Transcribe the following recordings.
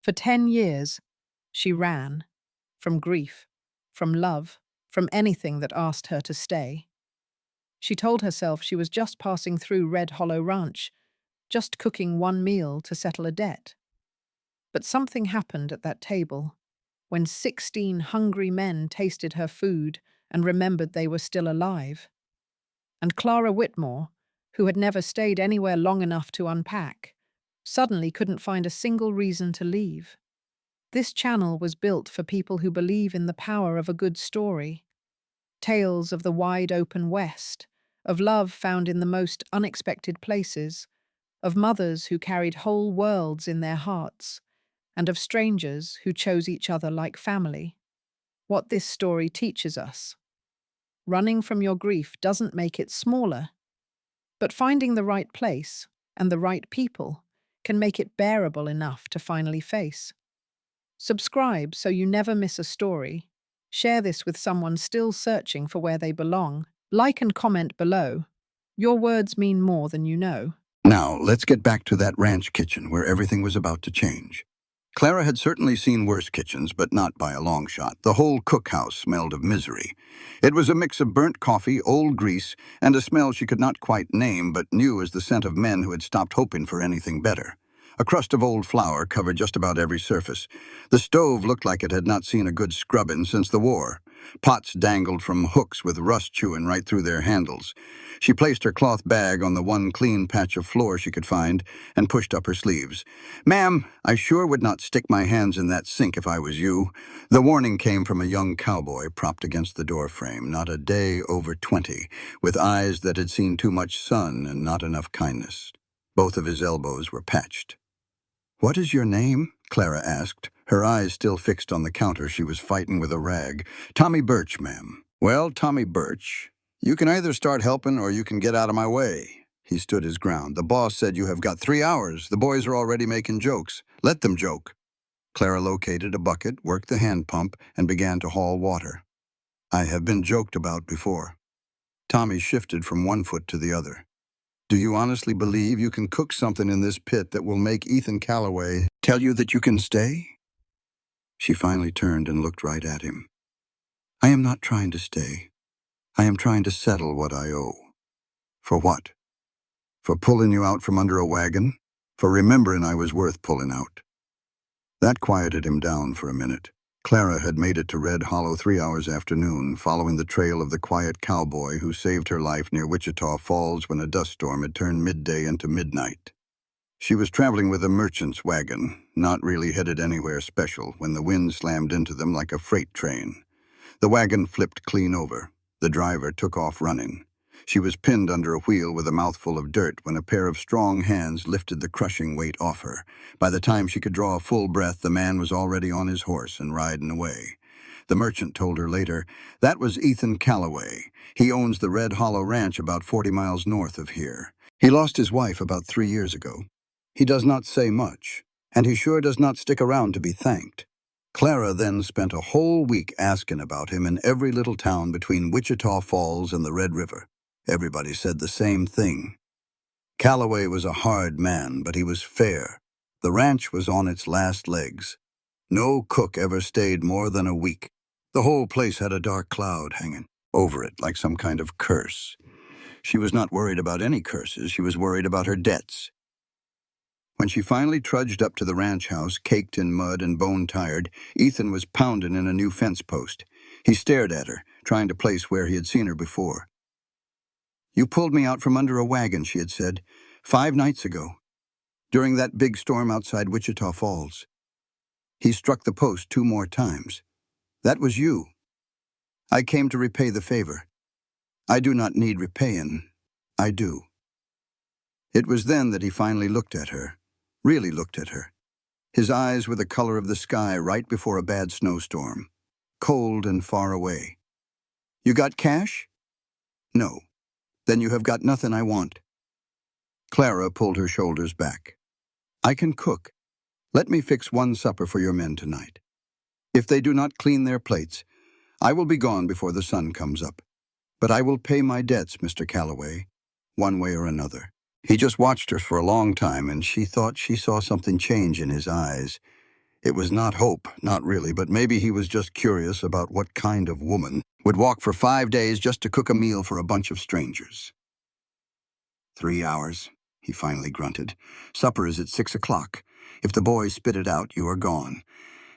For 10 years, she ran. From grief, from love, from anything that asked her to stay. She told herself she was just passing through Red Hollow Ranch, just cooking one meal to settle a debt. But something happened at that table, when 16 hungry men tasted her food and remembered they were still alive. And Clara Whitmore, who had never stayed anywhere long enough to unpack, suddenly couldn't find a single reason to leave. This channel was built for people who believe in the power of a good story. Tales of the wide-open West, of love found in the most unexpected places, of mothers who carried whole worlds in their hearts, and of strangers who chose each other like family. What this story teaches us: running from your grief doesn't make it smaller, but finding the right place and the right people can make it bearable enough to finally face. Subscribe so you never miss a story. Share this with someone still searching for where they belong. Like and comment below. Your words mean more than you know. Now, let's get back to that ranch kitchen where everything was about to change. Clara had certainly seen worse kitchens, but not by a long shot. The whole cookhouse smelled of misery. It was a mix of burnt coffee, old grease, and a smell she could not quite name, but knew as the scent of men who had stopped hoping for anything better. A crust of old flour covered just about every surface. The stove looked like it had not seen a good scrubbing since the war. Pots dangled from hooks with rust chewing right through their handles. She placed her cloth bag on the one clean patch of floor she could find and pushed up her sleeves. "Ma'am, I sure would not stick my hands in that sink if I was you." The warning came from a young cowboy propped against the doorframe, not a day over 20, with eyes that had seen too much sun and not enough kindness. Both of his elbows were patched. "What is your name?" Clara asked, her eyes still fixed on the counter she was fighting with a rag. "Tommy Birch, ma'am." "Well, Tommy Birch, you can either start helping or you can get out of my way." He stood his ground. "The boss said you have got 3 hours. The boys are already making jokes. Let them joke." Clara located a bucket, worked the hand pump, and began to haul water. "I have been joked about before." Tommy shifted from one foot to the other. "Do you honestly believe you can cook something in this pit that will make Ethan Calloway tell you that you can stay?" She finally turned and looked right at him. "I am not trying to stay. I am trying to settle what I owe." "For what?" "For pulling you out from under a wagon? For remembering I was worth pulling out." That quieted him down for a minute. Clara had made it to Red Hollow 3 hours after noon, following the trail of the quiet cowboy who saved her life near Wichita Falls when a dust storm had turned midday into midnight. She was traveling with a merchant's wagon, not really headed anywhere special, when the wind slammed into them like a freight train. The wagon flipped clean over. The driver took off running. She was pinned under a wheel with a mouthful of dirt when a pair of strong hands lifted the crushing weight off her. By the time she could draw a full breath, the man was already on his horse and riding away. The merchant told her later, "That was Ethan Calloway. He owns the Red Hollow Ranch about 40 miles north of here. He lost his wife about 3 years ago. He does not say much, and he sure does not stick around to be thanked." Clara then spent a whole week asking about him in every little town between Wichita Falls and the Red River. Everybody said the same thing. Calloway was a hard man, but he was fair. The ranch was on its last legs. No cook ever stayed more than a week. The whole place had a dark cloud hanging over it, like some kind of curse. She was not worried about any curses. She was worried about her debts. When she finally trudged up to the ranch house, caked in mud and bone-tired, Ethan was pounding in a new fence post. He stared at her, trying to place where he had seen her before. "You pulled me out from under a wagon," she had said, 5 nights ago, during that big storm outside Wichita Falls. He struck the post 2 more times. "That was you. I came to repay the favor. I do not need repaying. I do." It was then that he finally looked at her, really looked at her. His eyes were the color of the sky right before a bad snowstorm, cold and far away. "You got cash?" "No." "Then you have got nothing I want." Clara pulled her shoulders back. "I can cook. Let me fix one supper for your men tonight. If they do not clean their plates, I will be gone before the sun comes up. But I will pay my debts, Mr. Calloway, one way or another." He just watched her for a long time, and she thought she saw something change in his eyes. It was not hope, not really, but maybe he was just curious about what kind of woman would walk for 5 days just to cook a meal for a bunch of strangers. 3 hours, he finally grunted. Supper is at 6 o'clock. If the boys spit it out, you are gone.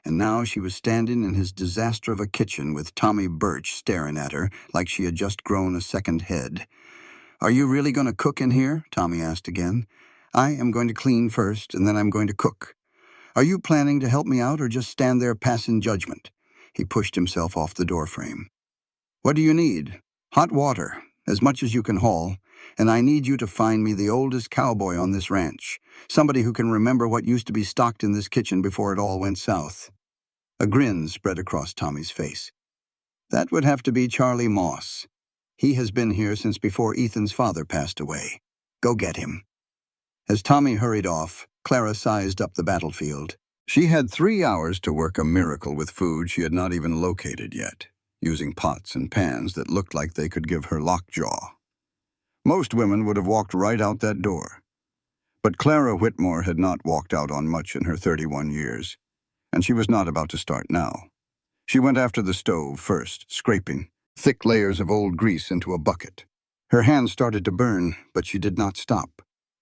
And now she was standing in his disaster of a kitchen with Tommy Birch staring at her like she had just grown a second head. Are you really going to cook in here? Tommy asked again. I am going to clean first, and then I'm going to cook. Are you planning to help me out or just stand there passing judgment? He pushed himself off the doorframe. What do you need? Hot water, as much as you can haul, and I need you to find me the oldest cowboy on this ranch, somebody who can remember what used to be stocked in this kitchen before it all went south. A grin spread across Tommy's face. That would have to be Charlie Moss. He has been here since before Ethan's father passed away. Go get him. As Tommy hurried off, Clara sized up the battlefield. She had 3 hours to work a miracle with food she had not even located yet, using pots and pans that looked like they could give her lockjaw. Most women would have walked right out that door. But Clara Whitmore had not walked out on much in her 31 years, and she was not about to start now. She went after the stove first, scraping thick layers of old grease into a bucket. Her hands started to burn, but she did not stop.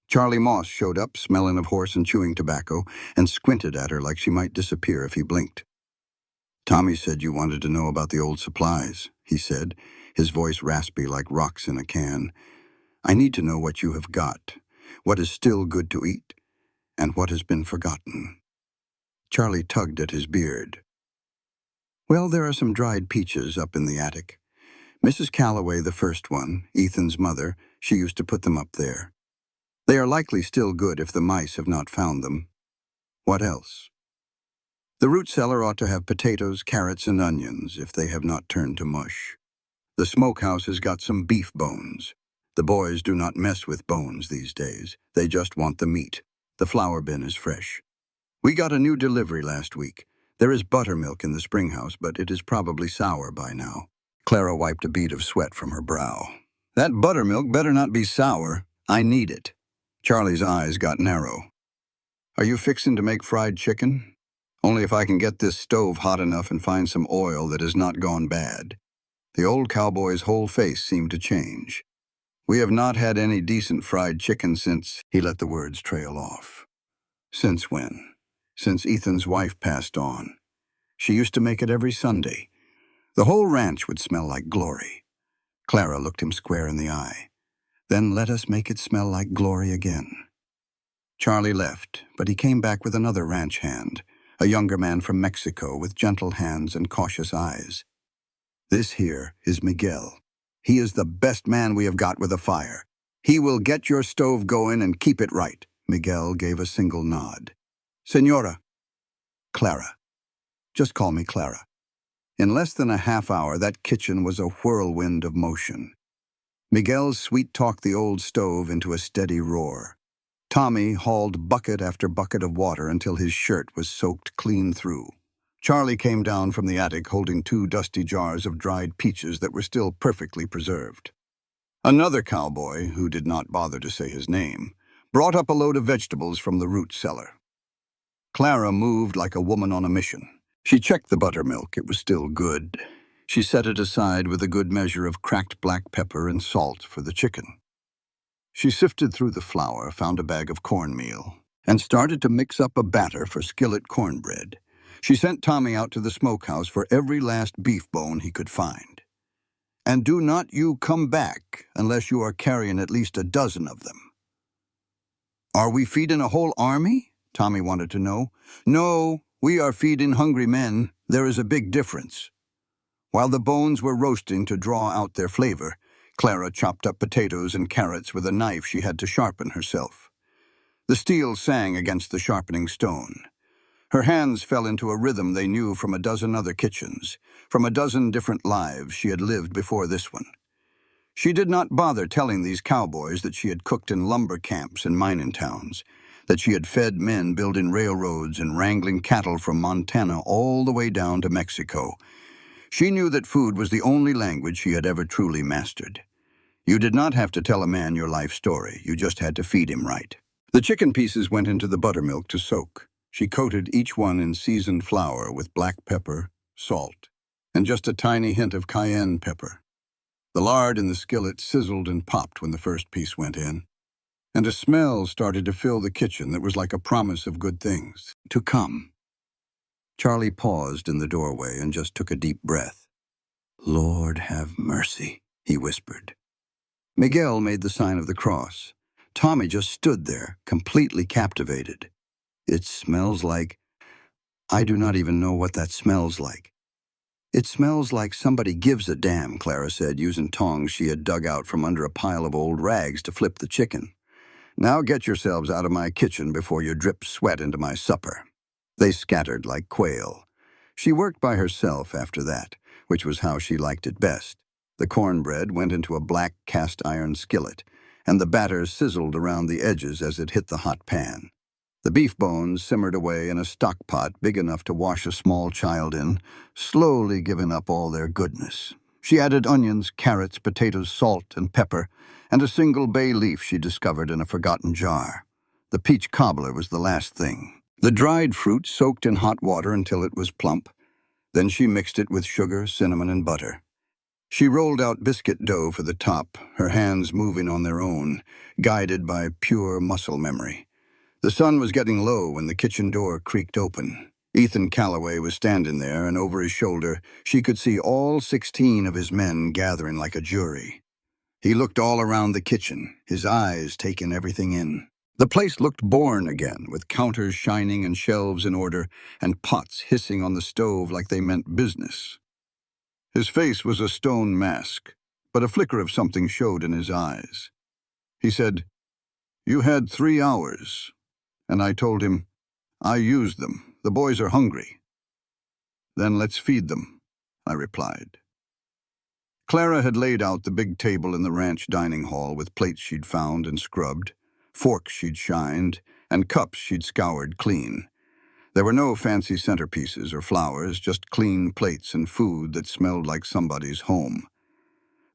Charlie Moss showed up, smelling of horse and chewing tobacco, and squinted at her like she might disappear if he blinked. Tommy said you wanted to know about the old supplies, he said, his voice raspy like rocks in a can. I need to know what you have got, what is still good to eat, and what has been forgotten. Charlie tugged at his beard. Well, there are some dried peaches up in the attic. Mrs. Calloway, the first one, Ethan's mother, she used to put them up there. They are likely still good if the mice have not found them. What else? The root cellar ought to have potatoes, carrots, and onions if they have not turned to mush. The smokehouse has got some beef bones. The boys do not mess with bones these days. They just want the meat. The flour bin is fresh. We got a new delivery last week. There is buttermilk in the springhouse, but it is probably sour by now. Clara wiped a bead of sweat from her brow. That buttermilk better not be sour. I need it. Charlie's eyes got narrow. Are you fixing to make fried chicken? Only if I can get this stove hot enough and find some oil that has not gone bad. The old cowboy's whole face seemed to change. We have not had any decent fried chicken since, he let the words trail off. Since when? Since Ethan's wife passed on. She used to make it every Sunday. The whole ranch would smell like glory. Clara looked him square in the eye. Then let us make it smell like glory again. Charlie left, but he came back with another ranch hand, a younger man from Mexico with gentle hands and cautious eyes. This here is Miguel. He is the best man we have got with a fire. He will get your stove going and keep it right. Miguel gave a single nod. Senora. Clara. Just call me Clara. In less than a half hour, that kitchen was a whirlwind of motion. Miguel sweet-talked the old stove into a steady roar. Tommy hauled bucket after bucket of water until his shirt was soaked clean through. Charlie came down from the attic holding 2 dusty jars of dried peaches that were still perfectly preserved. Another cowboy, who did not bother to say his name, brought up a load of vegetables from the root cellar. Clara moved like a woman on a mission. She checked the buttermilk. It was still good. She set it aside with a good measure of cracked black pepper and salt for the chicken. She sifted through the flour, found a bag of cornmeal, and started to mix up a batter for skillet cornbread. She sent Tommy out to the smokehouse for every last beef bone he could find. And do not you come back unless you are carrying at least a dozen of them. Are we feeding a whole army? Tommy wanted to know. No, we are feeding hungry men. There is a big difference. While the bones were roasting to draw out their flavor, Clara chopped up potatoes and carrots with a knife she had to sharpen herself. The steel sang against the sharpening stone. Her hands fell into a rhythm they knew from a dozen other kitchens, from a dozen different lives she had lived before this one. She did not bother telling these cowboys that she had cooked in lumber camps and mining towns, that she had fed men building railroads and wrangling cattle from Montana all the way down to Mexico. She knew that food was the only language she had ever truly mastered. You did not have to tell a man your life story, you just had to feed him right. The chicken pieces went into the buttermilk to soak. She coated each one in seasoned flour with black pepper, salt, and just a tiny hint of cayenne pepper. The lard in the skillet sizzled and popped when the first piece went in, and a smell started to fill the kitchen that was like a promise of good things to come. Charlie paused in the doorway and just took a deep breath. "Lord have mercy," he whispered. Miguel made the sign of the cross. Tommy just stood there, completely captivated. "It smells like... I do not even know what that smells like." "It smells like somebody gives a damn," Clara said, using tongs she had dug out from under a pile of old rags to flip the chicken. "Now get yourselves out of my kitchen before you drip sweat into my supper." They scattered like quail. She worked by herself after that, which was how she liked it best. The cornbread went into a black cast-iron skillet, and the batter sizzled around the edges as it hit the hot pan. The beef bones simmered away in a stock pot big enough to wash a small child in, slowly giving up all their goodness. She added onions, carrots, potatoes, salt, and pepper, and a single bay leaf she discovered in a forgotten jar. The peach cobbler was the last thing. The dried fruit soaked in hot water until it was plump. Then she mixed it with sugar, cinnamon, and butter. She rolled out biscuit dough for the top, her hands moving on their own, guided by pure muscle memory. The sun was getting low when the kitchen door creaked open. Ethan Calloway was standing there, and over his shoulder, she could see all 16 of his men gathering like a jury. He looked all around the kitchen, his eyes taking everything in. The place looked born again, with counters shining and shelves in order, and pots hissing on the stove like they meant business. His face was a stone mask, but a flicker of something showed in his eyes. He said, "You had 3 hours." And I told him, "I used them. The boys are hungry." "Then let's feed them," I replied. Clara had laid out the big table in the ranch dining hall with plates she'd found and scrubbed, forks she'd shined, and cups she'd scoured clean. There were no fancy centerpieces or flowers, just clean plates and food that smelled like somebody's home.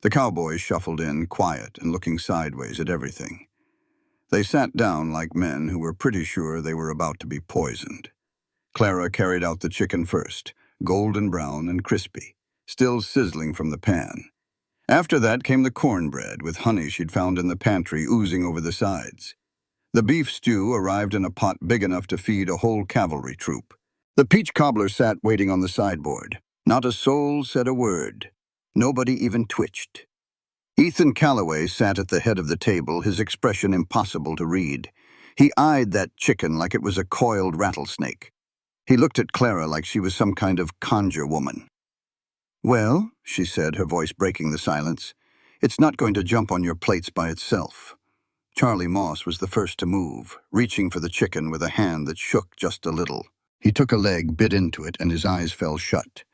The cowboys shuffled in, quiet and looking sideways at everything. They sat down like men who were pretty sure they were about to be poisoned. Clara carried out the chicken first, golden brown and crispy, still sizzling from the pan. After that came the cornbread with honey she'd found in the pantry oozing over the sides. The beef stew arrived in a pot big enough to feed a whole cavalry troop. The peach cobbler sat waiting on the sideboard. Not a soul said a word. Nobody even twitched. Ethan Calloway sat at the head of the table, his expression impossible to read. He eyed that chicken like it was a coiled rattlesnake. He looked at Clara like she was some kind of conjure woman. "Well," she said, her voice breaking the silence, "it's not going to jump on your plates by itself." Charlie Moss was the first to move, reaching for the chicken with a hand that shook just a little. He took a leg, bit into it, and his eyes fell shut.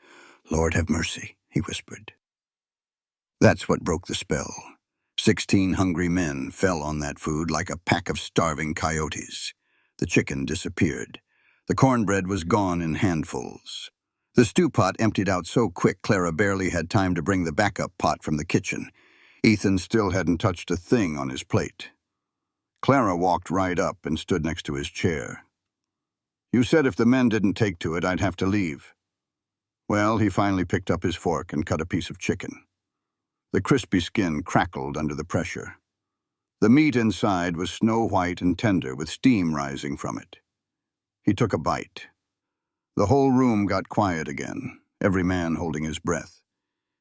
"Lord have mercy," he whispered. That's what broke the spell. 16 hungry men fell on that food like a pack of starving coyotes. The chicken disappeared. The cornbread was gone in handfuls. The stew pot emptied out so quick Clara barely had time to bring the backup pot from the kitchen. Ethan still hadn't touched a thing on his plate. Clara walked right up and stood next to his chair. "You said if the men didn't take to it, I'd have to leave." Well, he finally picked up his fork and cut a piece of chicken. The crispy skin crackled under the pressure. The meat inside was snow-white and tender, with steam rising from it. He took a bite. The whole room got quiet again, every man holding his breath.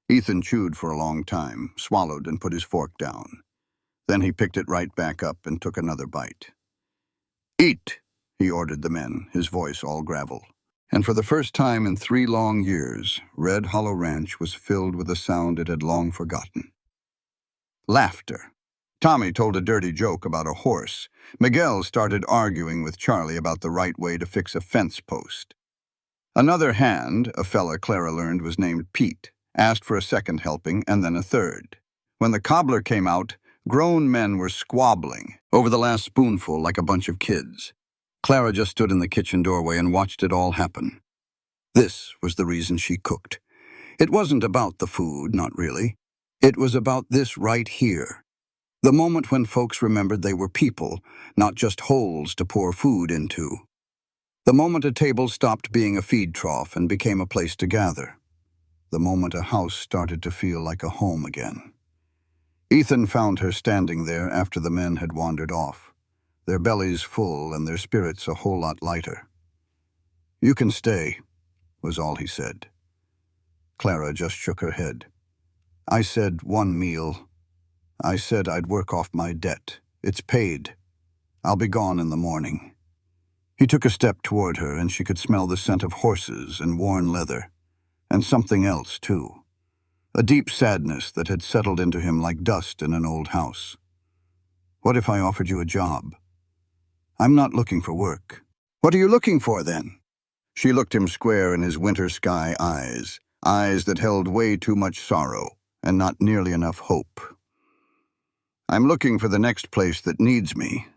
Ethan chewed for a long time, swallowed and put his fork down. Then he picked it right back up and took another bite. "Eat," he ordered the men, his voice all gravel. And for the first time in 3 long years, Red Hollow Ranch was filled with a sound it had long forgotten. Laughter. Tommy told a dirty joke about a horse. Miguel started arguing with Charlie about the right way to fix a fence post. Another hand, a fella Clara learned was named Pete, asked for a second helping and then a third. When the cobbler came out, grown men were squabbling over the last spoonful like a bunch of kids. Clara just stood in the kitchen doorway and watched it all happen. This was the reason she cooked. It wasn't about the food, not really. It was about this right here. The moment when folks remembered they were people, not just holes to pour food into. The moment a table stopped being a feed trough and became a place to gather. The moment a house started to feel like a home again. Ethan found her standing there after the men had wandered off, their bellies full and their spirits a whole lot lighter. "You can stay," was all he said. Clara just shook her head. "I said one meal. I said I'd work off my debt. It's paid. I'll be gone in the morning." He took a step toward her, and she could smell the scent of horses and worn leather, and something else, too. A deep sadness that had settled into him like dust in an old house. "What if I offered you a job?" "I'm not looking for work." "What are you looking for, then?" She looked him square in his winter sky eyes, eyes that held way too much sorrow and not nearly enough hope. "I'm looking for the next place that needs me.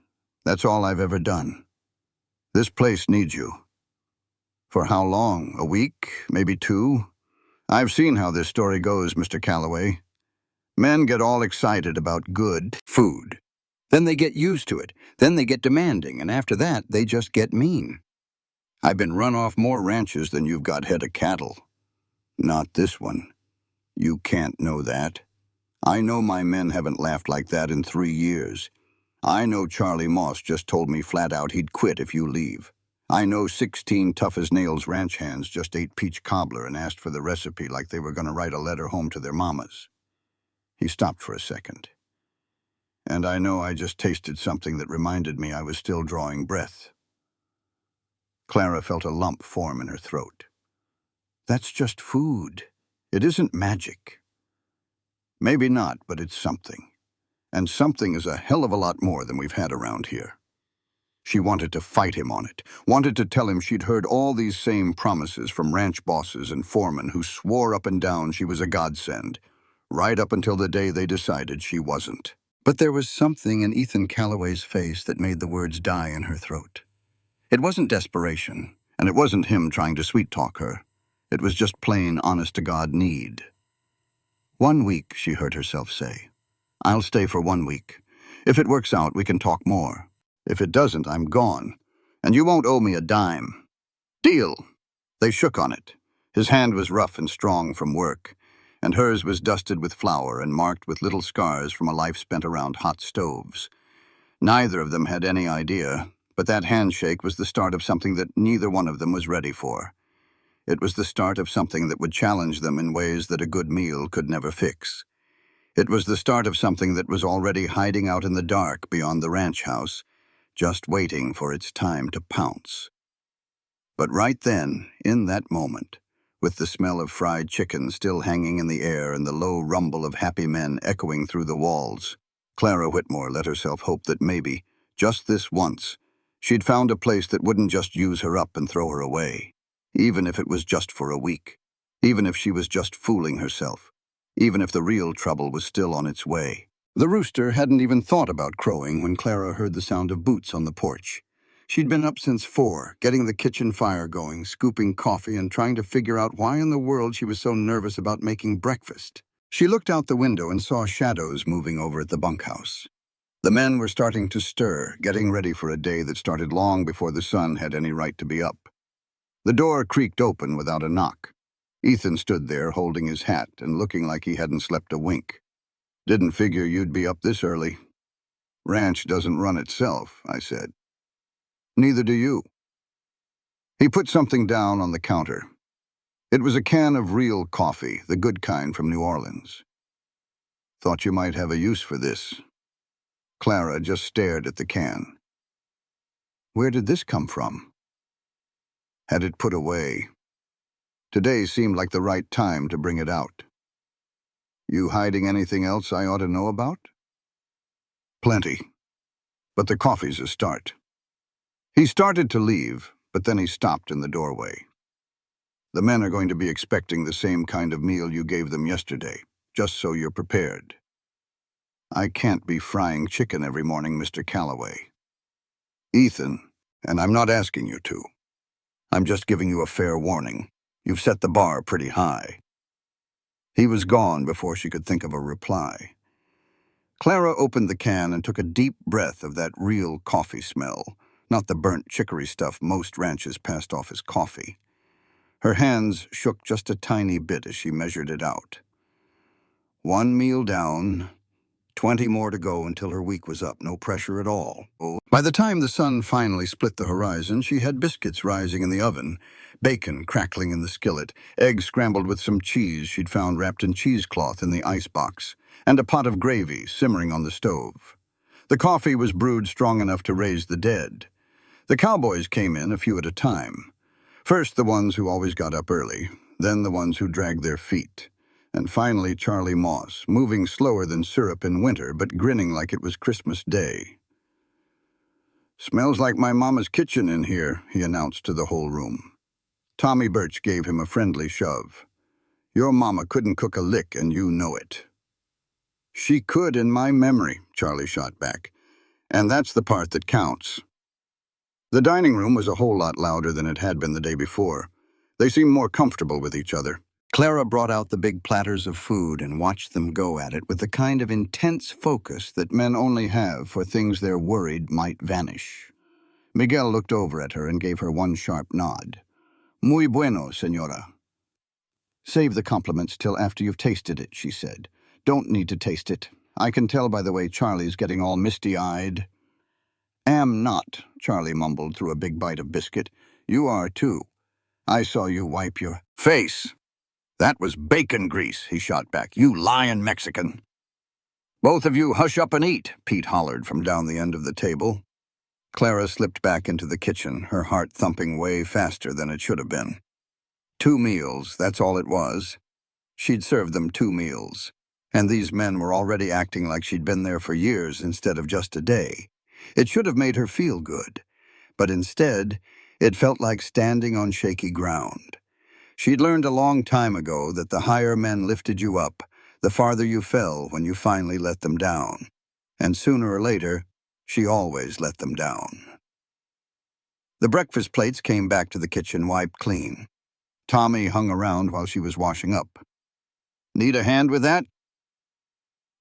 That's all I've ever done. This place needs you." "For how long? A week? Maybe 2? I've seen how this story goes, Mr. Calloway. Men get all excited about good food. Then they get used to it. Then they get demanding, and after that, they just get mean. I've been run off more ranches than you've got head of cattle. Not this one. You can't know that. I know my men haven't laughed like that in 3 years. I know Charlie Moss just told me flat out he'd quit if you leave. I know 16 tough-as-nails ranch hands just ate peach cobbler and asked for the recipe like they were going to write a letter home to their mamas." He stopped for a second. "And I know I just tasted something that reminded me I was still drawing breath." Clara felt a lump form in her throat. "That's just food. It isn't magic." "Maybe not, but it's something. And something is a hell of a lot more than we've had around here." She wanted to fight him on it, wanted to tell him she'd heard all these same promises from ranch bosses and foremen who swore up and down she was a godsend, right up until the day they decided she wasn't. But there was something in Ethan Calloway's face that made the words die in her throat. It wasn't desperation, and it wasn't him trying to sweet-talk her. It was just plain, honest-to-God need. "1 week," she heard herself say. "I'll stay for 1 week. If it works out, we can talk more. If it doesn't, I'm gone. And you won't owe me a dime. Deal." They shook on it. His hand was rough and strong from work, and hers was dusted with flour and marked with little scars from a life spent around hot stoves. Neither of them had any idea, but that handshake was the start of something that neither one of them was ready for. It was the start of something that would challenge them in ways that a good meal could never fix. It was the start of something that was already hiding out in the dark beyond the ranch house, just waiting for its time to pounce. But right then, in that moment, with the smell of fried chicken still hanging in the air and the low rumble of happy men echoing through the walls, Clara Whitmore let herself hope that maybe, just this once, she'd found a place that wouldn't just use her up and throw her away, even if it was just for a week, even if she was just fooling herself, even if the real trouble was still on its way. The rooster hadn't even thought about crowing when Clara heard the sound of boots on the porch. She'd been up since 4, getting the kitchen fire going, scooping coffee, and trying to figure out why in the world she was so nervous about making breakfast. She looked out the window and saw shadows moving over at the bunkhouse. The men were starting to stir, getting ready for a day that started long before the sun had any right to be up. The door creaked open without a knock. Ethan stood there holding his hat and looking like he hadn't slept a wink. "Didn't figure you'd be up this early." "Ranch doesn't run itself," I said. "Neither do you." He put something down on the counter. It was a can of real coffee, the good kind from New Orleans. "Thought you might have a use for this." Clara just stared at the can. "Where did this come from?" "Had it put away. Today seemed like the right time to bring it out." "You hiding anything else I ought to know about?" "Plenty. But the coffee's a start." He started to leave, but then he stopped in the doorway. "The men are going to be expecting the same kind of meal you gave them yesterday, just so you're prepared." "I can't be frying chicken every morning, Mr. Calloway." "Ethan, and I'm not asking you to. I'm just giving you a fair warning. You've set the bar pretty high." He was gone before she could think of a reply. Clara opened the can and took a deep breath of that real coffee smell, not the burnt chicory stuff most ranches passed off as coffee. Her hands shook just a tiny bit as she measured it out. 1 meal down, 20 more to go until her week was up, no pressure at all. By the time the sun finally split the horizon, she had biscuits rising in the oven, bacon crackling in the skillet, eggs scrambled with some cheese she'd found wrapped in cheesecloth in the icebox, and a pot of gravy simmering on the stove. The coffee was brewed strong enough to raise the dead. The cowboys came in a few at a time. First the ones who always got up early, then the ones who dragged their feet, and finally Charlie Moss, moving slower than syrup in winter but grinning like it was Christmas Day. "Smells like my mama's kitchen in here," he announced to the whole room. Tommy Birch gave him a friendly shove. "Your mama couldn't cook a lick, and you know it." "She could in my memory," Charlie shot back. "And that's the part that counts." The dining room was a whole lot louder than it had been the day before. They seemed more comfortable with each other. Clara brought out the big platters of food and watched them go at it with the kind of intense focus that men only have for things they're worried might vanish. Miguel looked over at her and gave her one sharp nod. "Muy bueno, señora." "Save the compliments till after you've tasted it," she said. "Don't need to taste it. I can tell by the way Charlie's getting all misty-eyed." "Am not," Charlie mumbled through a big bite of biscuit. "You are, too. I saw you wipe your face." "That was bacon grease," he shot back. "You lying Mexican." "Both of you hush up and eat," Pete hollered from down the end of the table. Clara slipped back into the kitchen, her heart thumping way faster than it should have been. 2 meals, that's all it was. She'd served them 2 meals, and these men were already acting like she'd been there for years instead of just a day. It should have made her feel good, but instead, it felt like standing on shaky ground. She'd learned a long time ago that the higher men lifted you up, the farther you fell when you finally let them down. And sooner or later, she always let them down. The breakfast plates came back to the kitchen wiped clean. Tommy hung around while she was washing up. "Need a hand with that?"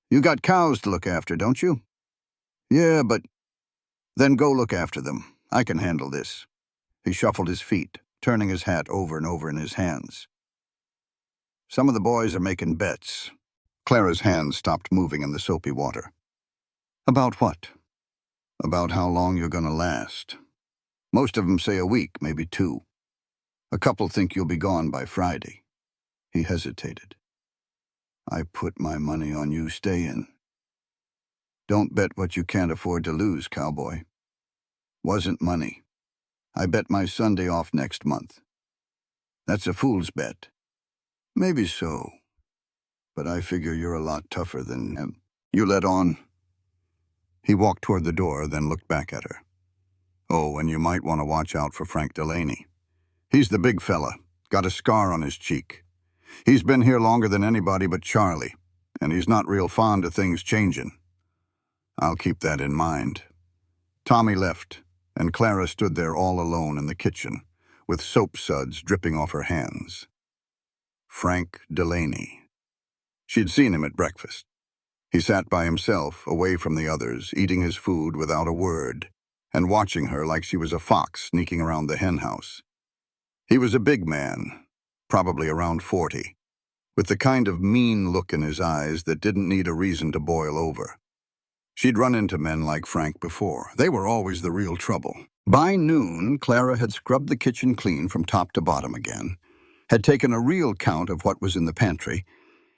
"You got cows to look after, don't you?" "Yeah, but—" "Then go look after them. I can handle this." He shuffled his feet, turning his hat over and over in his hands. "Some of the boys are making bets." Clara's hands stopped moving in the soapy water. "About what?" "About how long you're going to last. Most of them say a week, maybe 2. A couple think you'll be gone by Friday." He hesitated. "I put my money on you staying." "Don't bet what you can't afford to lose, cowboy." "Wasn't money. I bet my Sunday off next month." "That's a fool's bet." "Maybe so. But I figure you're a lot tougher than him." "You let on." He walked toward the door, then looked back at her. "Oh, and you might want to watch out for Frank Delaney. He's the big fella, got a scar on his cheek. He's been here longer than anybody but Charlie, and he's not real fond of things changing." "I'll keep that in mind." Tommy left, and Clara stood there all alone in the kitchen, with soap suds dripping off her hands. Frank Delaney. She'd seen him at breakfast. He sat by himself, away from the others, eating his food without a word, and watching her like she was a fox sneaking around the henhouse. He was a big man, probably around 40, with the kind of mean look in his eyes that didn't need a reason to boil over. She'd run into men like Frank before. They were always the real trouble. By noon, Clara had scrubbed the kitchen clean from top to bottom again, had taken a real count of what was in the pantry,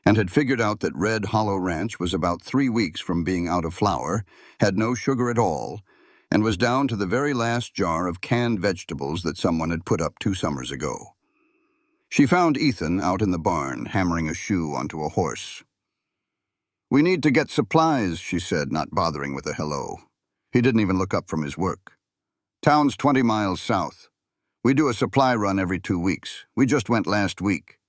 and had figured out that Red Hollow Ranch was about 3 weeks from being out of flour, had no sugar at all, and was down to the very last jar of canned vegetables that someone had put up 2 summers ago. She found Ethan out in the barn, hammering a shoe onto a horse. "We need to get supplies," she said, not bothering with a hello. He didn't even look up from his work. "Town's 20 miles south. We do a supply run every 2 weeks. We just went last week."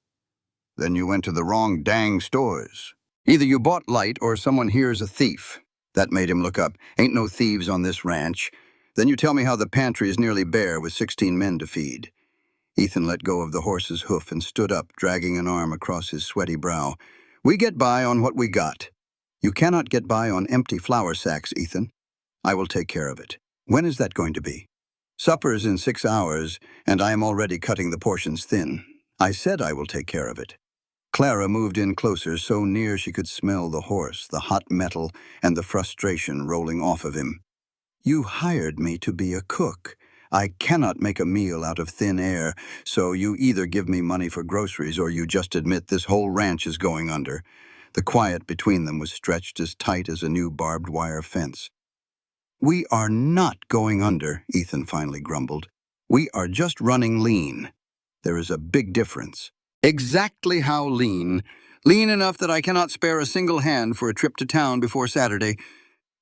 "Then you went to the wrong dang stores. Either you bought light or someone here's a thief." That made him look up. "Ain't no thieves on this ranch." "Then you tell me how the pantry is nearly bare with 16 men to feed." Ethan let go of the horse's hoof and stood up, dragging an arm across his sweaty brow. "We get by on what we got." "You cannot get by on empty flour sacks, Ethan. I will take care of it." "When is that going to be?" Supper's in 6 hours, and I am already cutting the portions thin. I said I will take care of it. Clara moved in closer, so near she could smell the horse, the hot metal, and the frustration rolling off of him. You hired me to be a cook. I cannot make a meal out of thin air, so you either give me money for groceries or you just admit this whole ranch is going under. The quiet between them was stretched as tight as a new barbed wire fence. We are not going under, Ethan finally grumbled. We are just running lean. There is a big difference. Exactly how lean? Lean enough that I cannot spare a single hand for a trip to town before Saturday.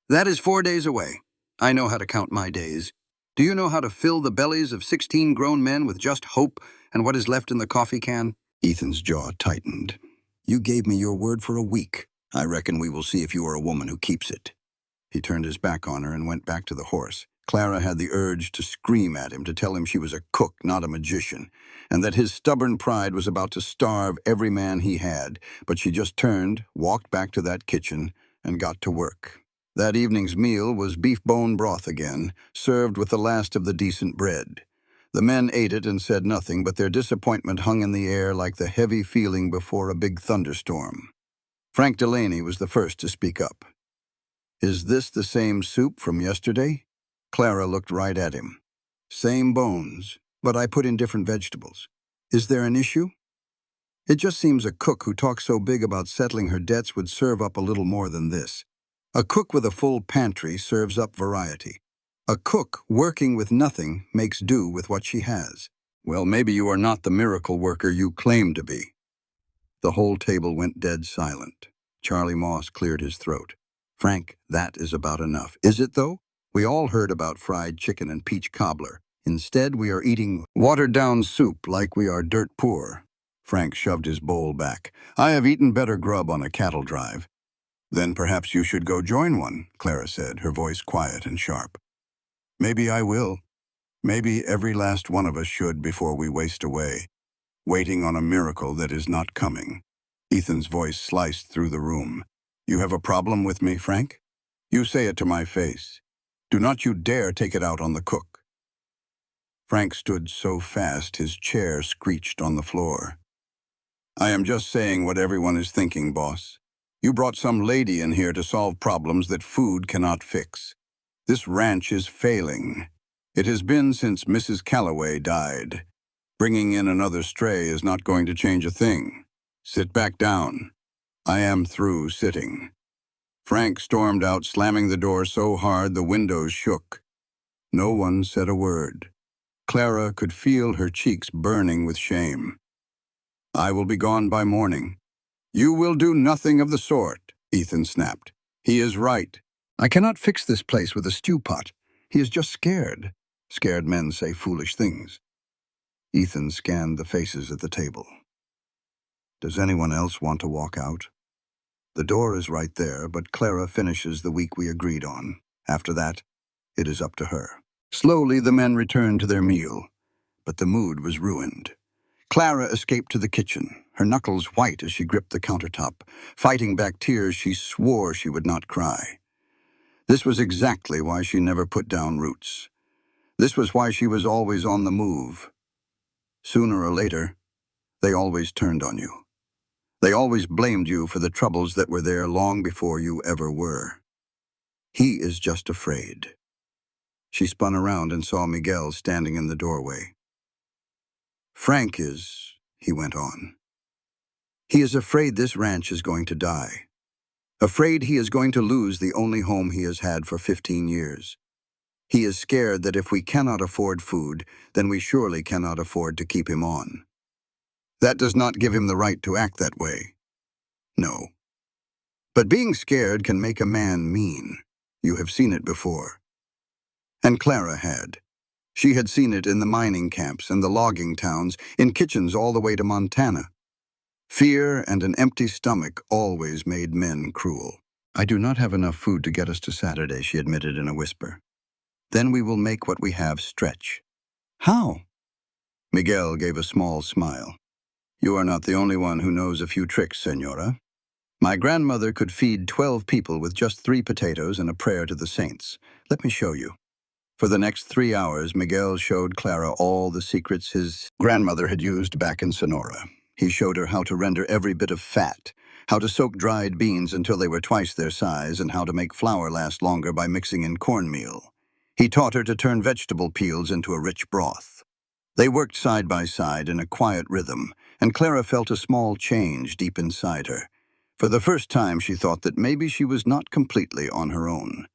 That is 4 days away. I know how to count my days. Do you know how to fill the bellies of 16 grown men with just hope and what is left in the coffee can? Ethan's jaw tightened. You gave me your word for a week. I reckon we will see if you are a woman who keeps it. He turned his back on her and went back to the horse. Clara had the urge to scream at him, to tell him she was a cook, not a magician, and that his stubborn pride was about to starve every man he had, but she just turned, walked back to that kitchen, and got to work. That evening's meal was beef bone broth again, served with the last of the decent bread. The men ate it and said nothing, but their disappointment hung in the air like the heavy feeling before a big thunderstorm. Frank Delaney was the first to speak up. Is this the same soup from yesterday? Clara looked right at him. Same bones, but I put in different vegetables. Is there an issue? It just seems a cook who talks so big about settling her debts would serve up a little more than this. A cook with a full pantry serves up variety. A cook working with nothing makes do with what she has. Well, maybe you are not the miracle worker you claim to be. The whole table went dead silent. Charlie Moss cleared his throat. Frank, that is about enough. Is it, though? We all heard about fried chicken and peach cobbler. Instead, we are eating watered-down soup like we are dirt poor. Frank shoved his bowl back. I have eaten better grub on a cattle drive. Then perhaps you should go join one, Clara said, her voice quiet and sharp. Maybe I will. Maybe every last one of us should before we waste away, waiting on a miracle that is not coming. Ethan's voice sliced through the room. You have a problem with me, Frank? You say it to my face. Do not you dare take it out on the cook. Frank stood so fast his chair screeched on the floor. I am just saying what everyone is thinking, boss. You brought some lady in here to solve problems that food cannot fix. This ranch is failing. It has been since Mrs. Calloway died. Bringing in another stray is not going to change a thing. Sit back down. I am through sitting. Frank stormed out, slamming the door so hard the windows shook. No one said a word. Clara could feel her cheeks burning with shame. I will be gone by morning. You will do nothing of the sort, Ethan snapped. He is right. I cannot fix this place with a stew pot. He is just scared. Scared men say foolish things. Ethan scanned the faces at the table. Does anyone else want to walk out? The door is right there, but Clara finishes the week we agreed on. After that, it is up to her. Slowly, the men returned to their meal, but the mood was ruined. Clara escaped to the kitchen, her knuckles white as she gripped the countertop. Fighting back tears, she swore she would not cry. This was exactly why she never put down roots. This was why she was always on the move. Sooner or later, they always turned on you. They always blamed you for the troubles that were there long before you ever were. He is just afraid. She spun around and saw Miguel standing in the doorway. Frank is, he went on. He is afraid this ranch is going to die. Afraid he is going to lose the only home he has had for 15 years. He is scared that if we cannot afford food, then we surely cannot afford to keep him on. That does not give him the right to act that way. No. But being scared can make a man mean. You have seen it before. And Clara had. She had seen it in the mining camps and the logging towns, in kitchens all the way to Montana. Fear and an empty stomach always made men cruel. I do not have enough food to get us to Saturday, she admitted in a whisper. Then we will make what we have stretch. How? Miguel gave a small smile. You are not the only one who knows a few tricks, senora. My grandmother could feed 12 people with just 3 potatoes and a prayer to the saints. Let me show you. For the next 3 hours, Miguel showed Clara all the secrets his grandmother had used back in Sonora. He showed her how to render every bit of fat, how to soak dried beans until they were twice their size, and how to make flour last longer by mixing in cornmeal. He taught her to turn vegetable peels into a rich broth. They worked side by side in a quiet rhythm, and Clara felt a small change deep inside her. For the first time, she thought that maybe she was not completely on her own.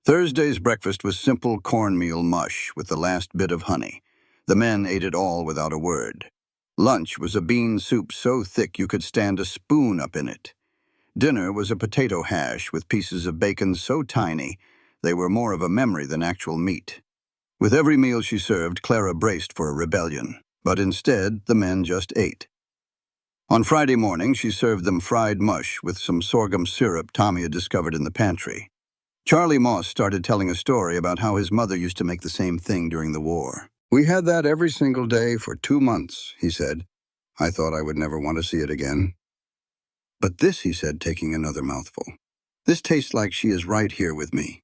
Thursday's breakfast was simple cornmeal mush with the last bit of honey. The men ate it all without a word. Lunch was a bean soup so thick you could stand a spoon up in it. Dinner was a potato hash with pieces of bacon so tiny they were more of a memory than actual meat. With every meal she served, Clara braced for a rebellion, but instead the men just ate. On Friday morning, she served them fried mush with some sorghum syrup Tommy had discovered in the pantry. Charlie Moss started telling a story about how his mother used to make the same thing during the war. "We had that every single day for 2 months," he said. "I thought I would never want to see it again." "But this," he said, taking another mouthful, "this tastes like she is right here with me."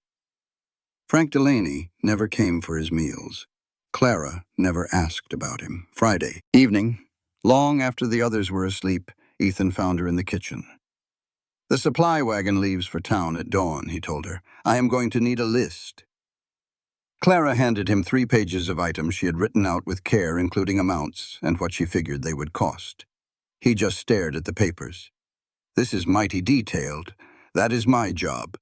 Frank Delaney never came for his meals. Clara never asked about him. Friday evening, long after the others were asleep, Ethan found her in the kitchen. "The supply wagon leaves for town at dawn," he told her. "I am going to need a list." Clara handed him 3 pages of items she had written out with care, including amounts and what she figured they would cost. He just stared at the papers. "This is mighty detailed. That is my job.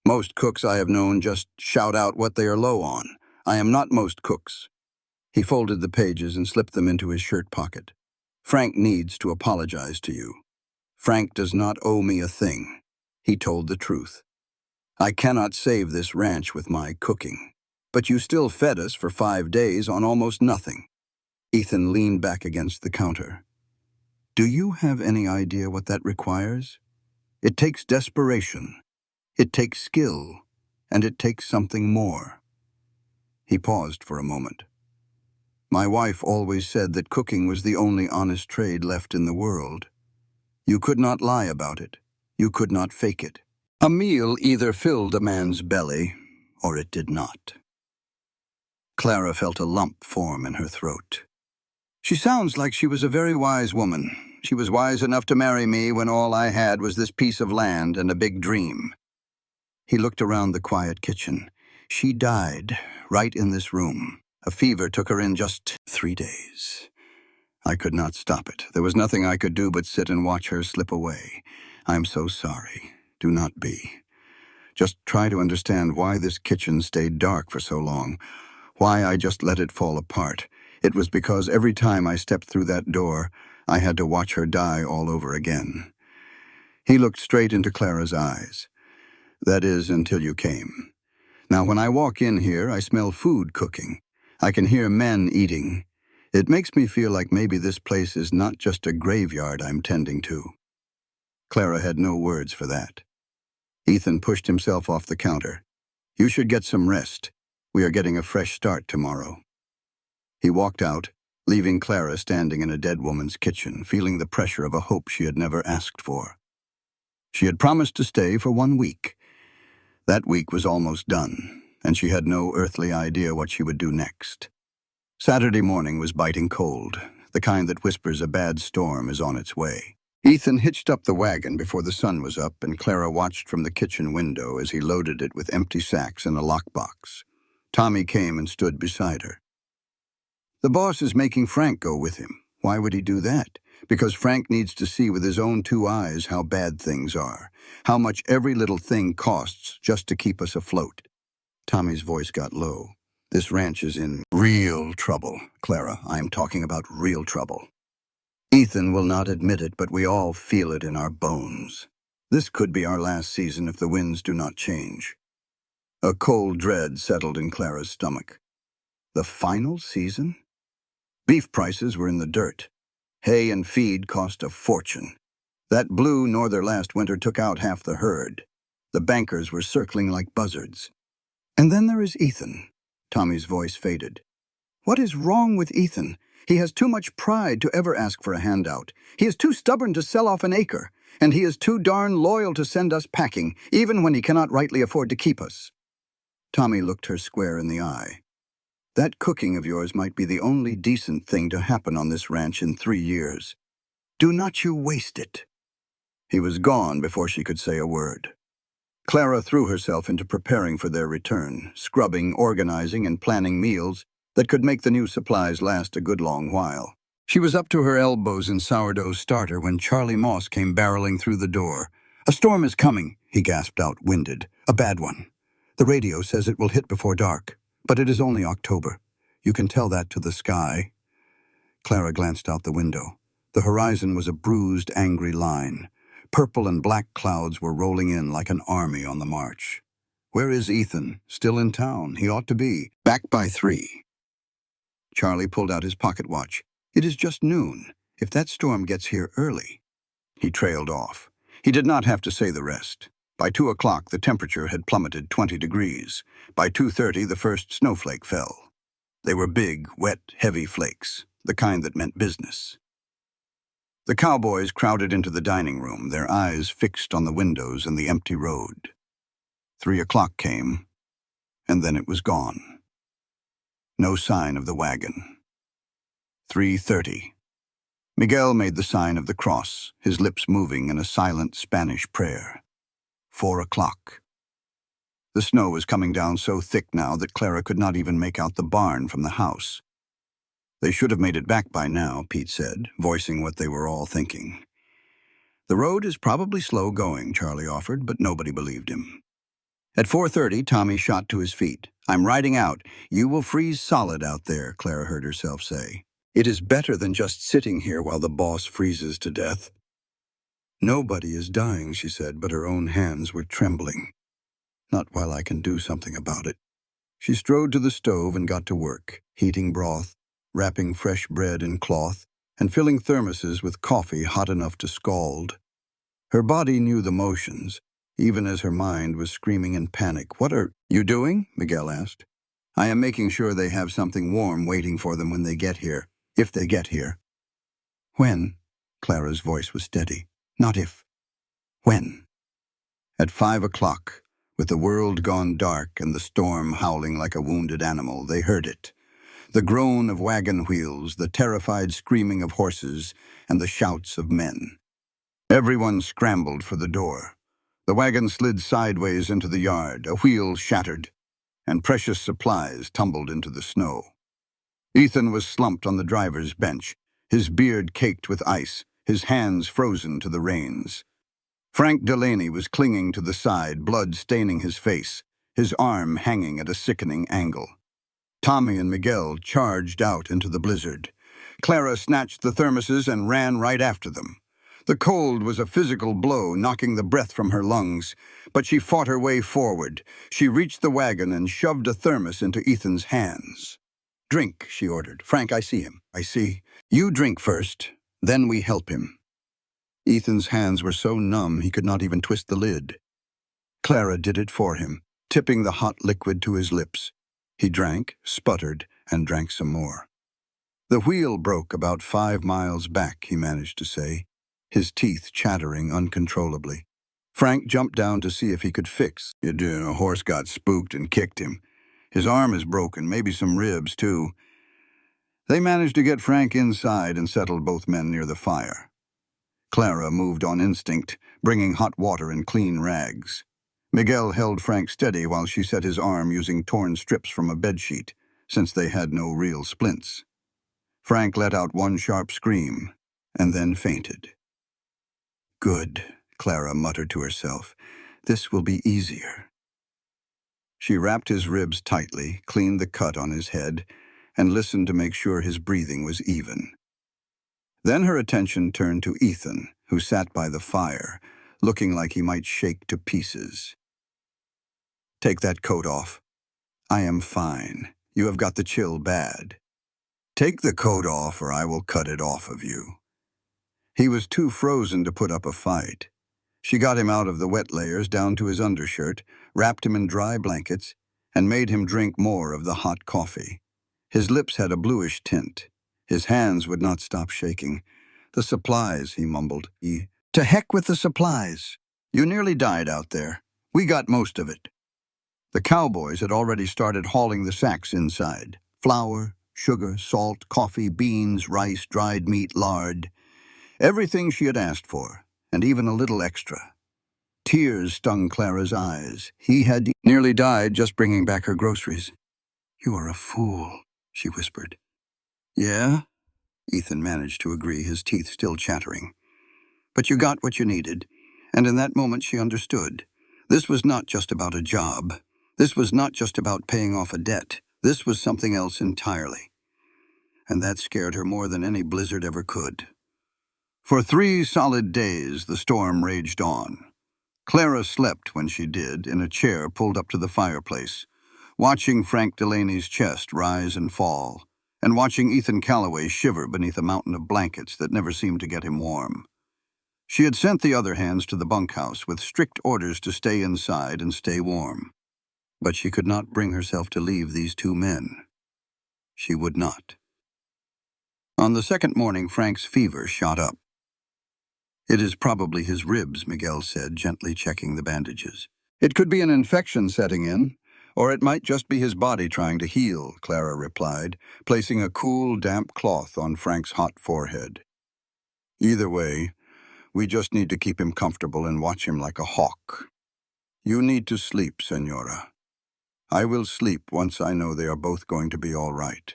Most cooks I have known just shout out what they are low on. I am not most cooks." He folded the pages and slipped them into his shirt pocket. "Frank needs to apologize to you. Frank does not owe me a thing." He told the truth. "I cannot save this ranch with my cooking. But you still fed us for 5 days on almost nothing." Ethan leaned back against the counter. "Do you have any idea what that requires? It takes desperation. It takes skill. And it takes something more." He paused for a moment. "My wife always said that cooking was the only honest trade left in the world. You could not lie about it. You could not fake it. A meal either filled a man's belly, or it did not." Clara felt a lump form in her throat. "She sounds like she was a very wise woman. She was wise enough to marry me when all I had was this piece of land and a big dream." He looked around the quiet kitchen. "She died right in this room. A fever took her in just 3 days. I could not stop it. There was nothing I could do but sit and watch her slip away. I'm so sorry. Do not be. Just try to understand why this kitchen stayed dark for so long, why I just let it fall apart. It was because every time I stepped through that door, I had to watch her die all over again." He looked straight into Clara's eyes. "That is, until you came. Now, when I walk in here, I smell food cooking. I can hear men eating. It makes me feel like maybe this place is not just a graveyard I'm tending to." Clara had no words for that. Ethan pushed himself off the counter. "You should get some rest. We are getting a fresh start tomorrow." He walked out, leaving Clara standing in a dead woman's kitchen, feeling the pressure of a hope she had never asked for. She had promised to stay for 1 week. That week was almost done, and she had no earthly idea what she would do next. Saturday morning was biting cold, the kind that whispers a bad storm is on its way. Ethan hitched up the wagon before the sun was up, and Clara watched from the kitchen window as he loaded it with empty sacks and a lockbox. Tommy came and stood beside her. "The boss is making Frank go with him. Why would he do that? Because Frank needs to see with his own 2 eyes how bad things are, how much every little thing costs just to keep us afloat." Tommy's voice got low. "This ranch is in real trouble, Clara. I'm talking about real trouble. Ethan will not admit it, but we all feel it in our bones. This could be our last season if the winds do not change." A cold dread settled in Clara's stomach. The final season? Beef prices were in the dirt. Hay and feed cost a fortune. That blue norther last winter took out half the herd. The bankers were circling like buzzards. "And then there is Ethan." Tommy's voice faded. "What is wrong with Ethan? He has too much pride to ever ask for a handout. He is too stubborn to sell off an acre. And he is too darn loyal to send us packing, even when he cannot rightly afford to keep us." Tommy looked her square in the eye. That cooking of yours might be the only decent thing to happen on this ranch in 3 years. Do not you waste it. He was gone before she could say a word. Clara threw herself into preparing for their return, scrubbing, organizing, and planning meals that could make the new supplies last a good long while. She was up to her elbows in sourdough starter when Charlie Moss came barreling through the door. "A storm is coming," he gasped out, winded. "A bad one. The radio says it will hit before dark, but it is only October. You can tell that to the sky." Clara glanced out the window. The horizon was a bruised, angry line. Purple and black clouds were rolling in like an army on the march. "Where is Ethan? Still in town. He ought to be. Back by 3. Charlie pulled out his pocket watch. "It is just noon. If that storm gets here early." He trailed off. He did not have to say the rest. By 2 o'clock, the temperature had plummeted 20 degrees. By 2:30, the first snowflake fell. They were big, wet, heavy flakes, the kind that meant business. The cowboys crowded into the dining room, their eyes fixed on the windows and the empty road. 3 o'clock came, and then it was gone. No sign of the wagon. 3:30. Miguel made the sign of the cross, his lips moving in a silent Spanish prayer. 4 o'clock. The snow was coming down so thick now that Clara could not even make out the barn from the house. "They should have made it back by now," Pete said, voicing what they were all thinking. "The road is probably slow going," Charlie offered, but nobody believed him. At 4:30, Tommy shot to his feet. "I'm riding out. You will freeze solid out there," Clara heard herself say. "It is better than just sitting here while the boss freezes to death." "Nobody is dying," she said, but her own hands were trembling. "Not while I can do something about it." She strode to the stove and got to work, heating broth, wrapping fresh bread in cloth, and filling thermoses with coffee hot enough to scald. Her body knew the motions, even as her mind was screaming in panic. "What are you doing?" Miguel asked. "I am making sure they have something warm waiting for them when they get here, if they get here." "When?" Clara's voice was steady. "Not if. When?" At 5 o'clock, with the world gone dark and the storm howling like a wounded animal, they heard it. The groan of wagon wheels, the terrified screaming of horses, and the shouts of men. Everyone scrambled for the door. The wagon slid sideways into the yard, a wheel shattered, and precious supplies tumbled into the snow. Ethan was slumped on the driver's bench, his beard caked with ice, his hands frozen to the reins. Frank Delaney was clinging to the side, blood staining his face, his arm hanging at a sickening angle. Tommy and Miguel charged out into the blizzard. Clara snatched the thermoses and ran right after them. The cold was a physical blow, knocking the breath from her lungs, but she fought her way forward. She reached the wagon and shoved a thermos into Ethan's hands. "Drink," she ordered. "Frank, I see him. I see. You drink first, then we help him." Ethan's hands were so numb he could not even twist the lid. Clara did it for him, tipping the hot liquid to his lips. He drank, sputtered, and drank some more. "The wheel broke about 5 miles back," he managed to say, his teeth chattering uncontrollably. Frank jumped down to see if he could fix it. A horse got spooked and kicked him. His arm is broken, maybe some ribs, too. They managed to get Frank inside and settled both men near the fire. Clara moved on instinct, bringing hot water and clean rags. Miguel held Frank steady while she set his arm using torn strips from a bedsheet, since they had no real splints. Frank let out one sharp scream, and then fainted. "Good," Clara muttered to herself. "This will be easier." She wrapped his ribs tightly, cleaned the cut on his head, and listened to make sure his breathing was even. Then her attention turned to Ethan, who sat by the fire, looking like he might shake to pieces. "Take that coat off." "I am fine. You have got the chill bad." "Take the coat off or I will cut it off of you." He was too frozen to put up a fight. She got him out of the wet layers down to his undershirt, wrapped him in dry blankets, and made him drink more of the hot coffee. His lips had a bluish tint. His hands would not stop shaking. "The supplies," he mumbled. "To heck with the supplies. You nearly died out there. We got most of it." The cowboys had already started hauling the sacks inside. Flour, sugar, salt, coffee, beans, rice, dried meat, lard. Everything she had asked for, and even a little extra. Tears stung Clara's eyes. He had nearly died just bringing back her groceries. "You are a fool," she whispered. "Yeah?" Ethan managed to agree, his teeth still chattering. "But you got what you needed." And in that moment she understood. This was not just about a job. This was not just about paying off a debt. This was something else entirely. And that scared her more than any blizzard ever could. For 3 solid days, the storm raged on. Clara slept when she did, in a chair pulled up to the fireplace, watching Frank Delaney's chest rise and fall, and watching Ethan Calloway shiver beneath a mountain of blankets that never seemed to get him warm. She had sent the other hands to the bunkhouse with strict orders to stay inside and stay warm. But she could not bring herself to leave these 2 men. She would not. On the second morning, Frank's fever shot up. "It is probably his ribs," Miguel said, gently checking the bandages. "It could be an infection setting in, or it might just be his body trying to heal," Clara replied, placing a cool, damp cloth on Frank's hot forehead. "Either way, we just need to keep him comfortable and watch him like a hawk. You need to sleep, Senora. I will sleep once I know they are both going to be all right."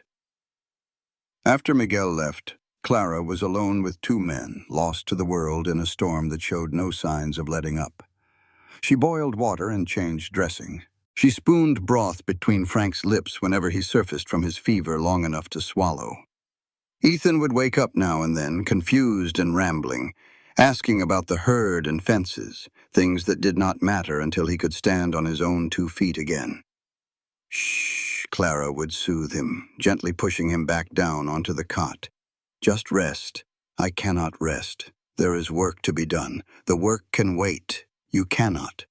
After Miguel left, Clara was alone with 2 men, lost to the world in a storm that showed no signs of letting up. She boiled water and changed dressing. She spooned broth between Frank's lips whenever he surfaced from his fever long enough to swallow. Ethan would wake up now and then, confused and rambling, asking about the herd and fences, things that did not matter until he could stand on his own 2 feet again. "Shh," Clara would soothe him, gently pushing him back down onto the cot. "Just rest." "I cannot rest. There is work to be done. The work can wait. You cannot."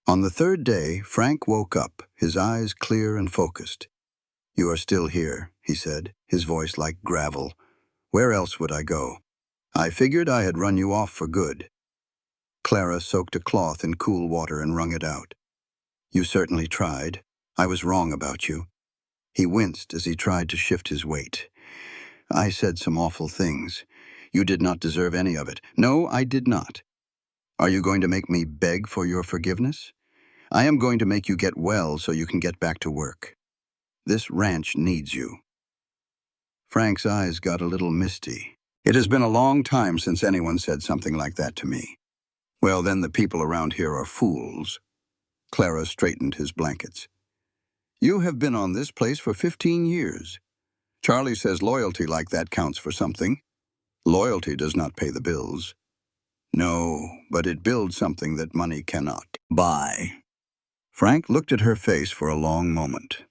On the 3rd day, Frank woke up, his eyes clear and focused. "You are still here," he said, his voice like gravel. "Where else would I go? I figured I had run you off for good." Clara soaked a cloth in cool water and wrung it out. "You certainly tried. I was wrong about you." He winced as he tried to shift his weight. "I said some awful things. You did not deserve any of it." "No, I did not." "Are you going to make me beg for your forgiveness?" "I am going to make you get well so you can get back to work. This ranch needs you." Frank's eyes got a little misty. "It has been a long time since anyone said something like that to me." "Well, then the people around here are fools." Clara straightened his blankets. "You have been on this place for 15 years. Charlie says loyalty like that counts for something. Loyalty does not pay the bills." "No, but it builds something that money cannot buy." Frank looked at her face for a long moment.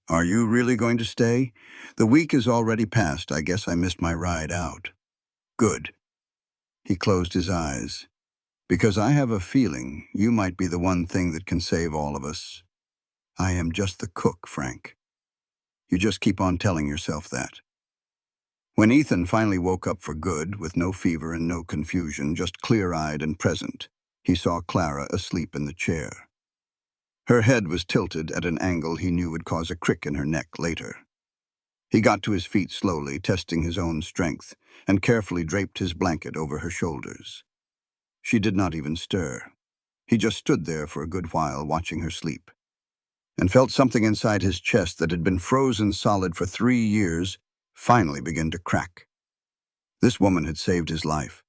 "Are you really going to stay? The week is already past. I guess I missed my ride out." "Good." He closed his eyes. "Because I have a feeling you might be the one thing that can save all of us. I am just the cook, Frank. You just keep on telling yourself that." When Ethan finally woke up for good, with no fever and no confusion, just clear-eyed and present, he saw Clara asleep in the chair. Her head was tilted at an angle he knew would cause a crick in her neck later. He got to his feet slowly, testing his own strength, and carefully draped his blanket over her shoulders. She did not even stir. He just stood there for a good while, watching her sleep, and felt something inside his chest that had been frozen solid for 3 years finally begin to crack. This woman had saved his life,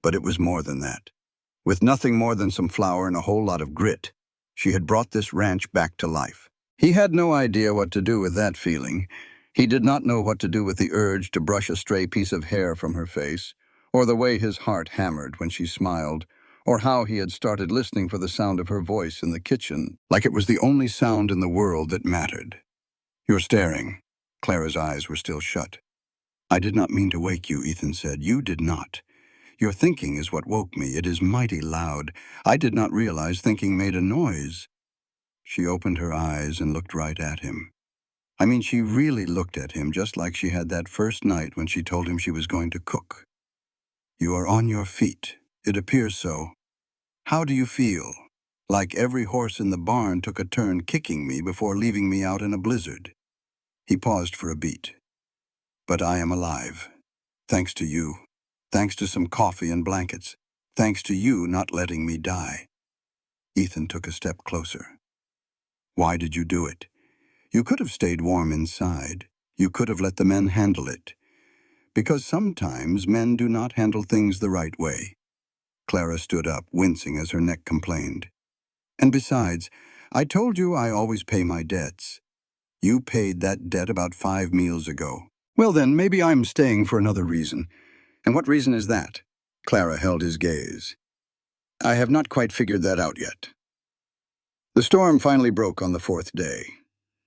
but it was more than that. With nothing more than some flour and a whole lot of grit, she had brought this ranch back to life. He had no idea what to do with that feeling. He did not know what to do with the urge to brush a stray piece of hair from her face, or the way his heart hammered when she smiled, or how he had started listening for the sound of her voice in the kitchen, like it was the only sound in the world that mattered. "You're staring." Clara's eyes were still shut. "I did not mean to wake you," Ethan said. "You did not. Your thinking is what woke me. It is mighty loud. I did not realize thinking made a noise." She opened her eyes and looked right at him. I mean, she really looked at him just like she had that first night when she told him she was going to cook. "You are on your feet. It appears so. How do you feel?" Like every horse in the barn took a turn kicking me before leaving me out in a blizzard. He paused for a beat. But I am alive. Thanks to you. Thanks to some coffee and blankets. Thanks to you not letting me die. Ethan took a step closer. Why did you do it? You could have stayed warm inside. You could have let the men handle it. Because sometimes men do not handle things the right way. Clara stood up, wincing as her neck complained. And besides, I told you I always pay my debts. You paid that debt about 5 meals ago. Well then, maybe I'm staying for another reason. And what reason is that? Clara held his gaze. I have not quite figured that out yet. The storm finally broke on the 4th day.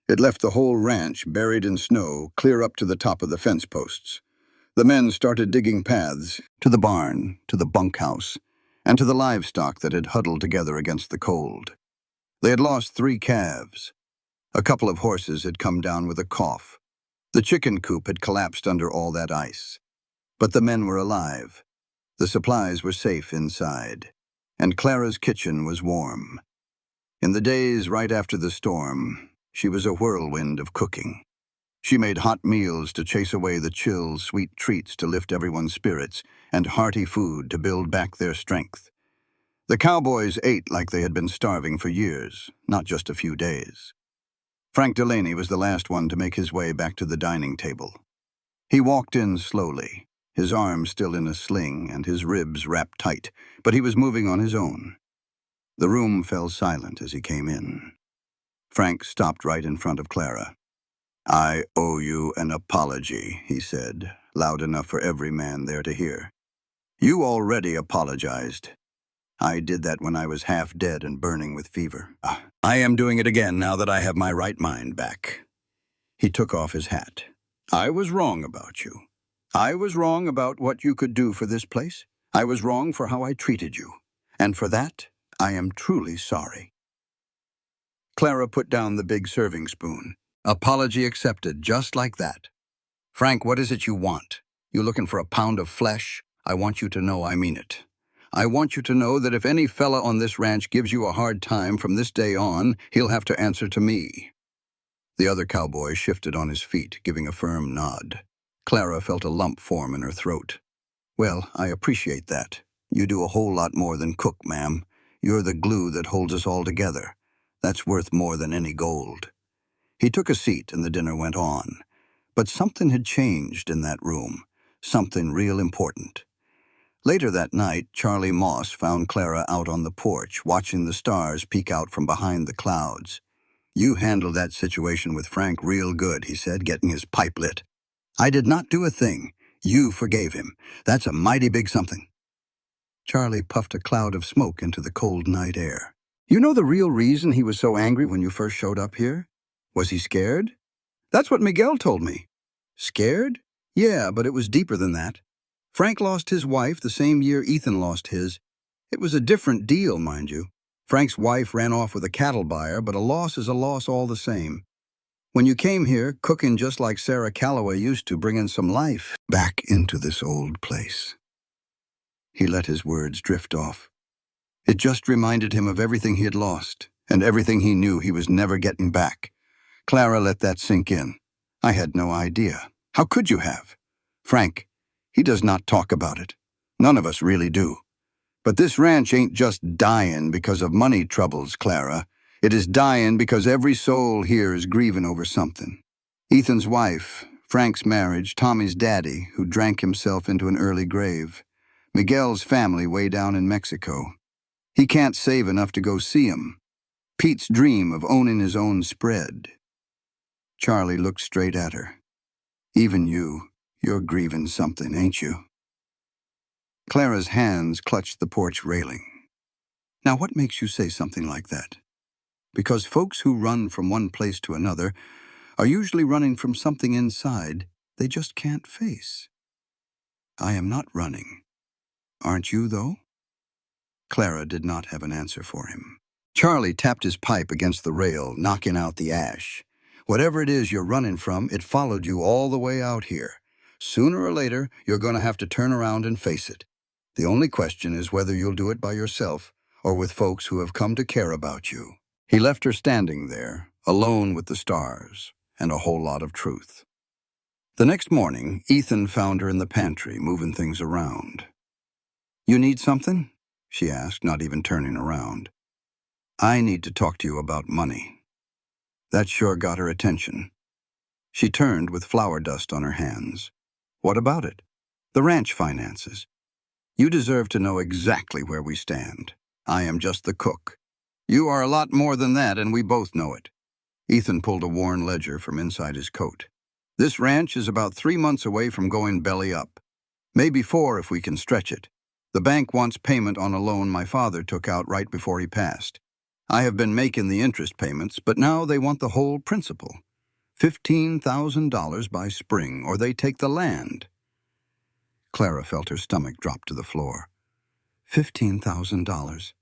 It left the whole ranch buried in snow, clear up to the top of the fence posts. The men started digging paths to the barn, to the bunkhouse, and to the livestock that had huddled together against the cold. They had lost 3 calves. A couple of horses had come down with a cough. The chicken coop had collapsed under all that ice. But the men were alive. The supplies were safe inside, and Clara's kitchen was warm. In the days right after the storm, she was a whirlwind of cooking. She made hot meals to chase away the chill, sweet treats to lift everyone's spirits, and hearty food to build back their strength. The cowboys ate like they had been starving for years, not just a few days. Frank Delaney was the last one to make his way back to the dining table. He walked in slowly, his arms still in a sling and his ribs wrapped tight, but he was moving on his own. The room fell silent as he came in. Frank stopped right in front of Clara. I owe you an apology, he said, loud enough for every man there to hear. You already apologized. I did that when I was half dead and burning with fever. I am doing it again now that I have my right mind back. He took off his hat. I was wrong about you. I was wrong about what you could do for this place. I was wrong for how I treated you. And for that, I am truly sorry. Clara put down the big serving spoon. Apology accepted, just like that. Frank, what is it you want? You looking for a pound of flesh? I want you to know I mean it. I want you to know that if any fella on this ranch gives you a hard time from this day on, he'll have to answer to me. The other cowboy shifted on his feet, giving a firm nod. Clara felt a lump form in her throat. Well, I appreciate that. You do a whole lot more than cook, ma'am. You're the glue that holds us all together. That's worth more than any gold. He took a seat and the dinner went on. But something had changed in that room, something real important. Later that night, Charlie Moss found Clara out on the porch, watching the stars peek out from behind the clouds. You handled that situation with Frank real good, he said, getting his pipe lit. I did not do a thing. You forgave him. That's a mighty big something. Charlie puffed a cloud of smoke into the cold night air. You know the real reason he was so angry when you first showed up here? Was he scared? That's what Miguel told me. Scared? Yeah, but it was deeper than that. Frank lost his wife the same year Ethan lost his. It was a different deal, mind you. Frank's wife ran off with a cattle buyer, but a loss is a loss all the same. When you came here, cooking just like Sarah Calloway used to, bringing some life back into this old place. He let his words drift off. It just reminded him of everything he had lost, and everything he knew he was never getting back. Clara let that sink in. I had no idea. How could you have? Frank, he does not talk about it. None of us really do. But this ranch ain't just dying because of money troubles, Clara. It is dying because every soul here is grieving over something. Ethan's wife, Frank's marriage, Tommy's daddy, who drank himself into an early grave, Miguel's family way down in Mexico. He can't save enough to go see him. Pete's dream of owning his own spread. Charlie looked straight at her. Even you're grieving something, ain't you? Clara's hands clutched the porch railing. Now what makes you say something like that? Because folks who run from one place to another are usually running from something inside they just can't face. I am not running. Aren't you, though? Clara did not have an answer for him. Charlie tapped his pipe against the rail, knocking out the ash. Whatever it is you're running from, it followed you all the way out here. Sooner or later, you're going to have to turn around and face it. The only question is whether you'll do it by yourself or with folks who have come to care about you. He left her standing there, alone with the stars, and a whole lot of truth. The next morning, Ethan found her in the pantry, moving things around. "You need something?" she asked, not even turning around. "I need to talk to you about money." That sure got her attention. She turned with flour dust on her hands. "What about it?" "The ranch finances. You deserve to know exactly where we stand. I am just the cook. You are a lot more than that, and we both know it." Ethan pulled a worn ledger from inside his coat. "This ranch is about 3 months away from going belly up. Maybe 4 if we can stretch it. The bank wants payment on a loan my father took out right before he passed. I have been making the interest payments, but now they want the whole principal. $15,000 by spring, or they take the land." Clara felt her stomach drop to the floor. $15,000.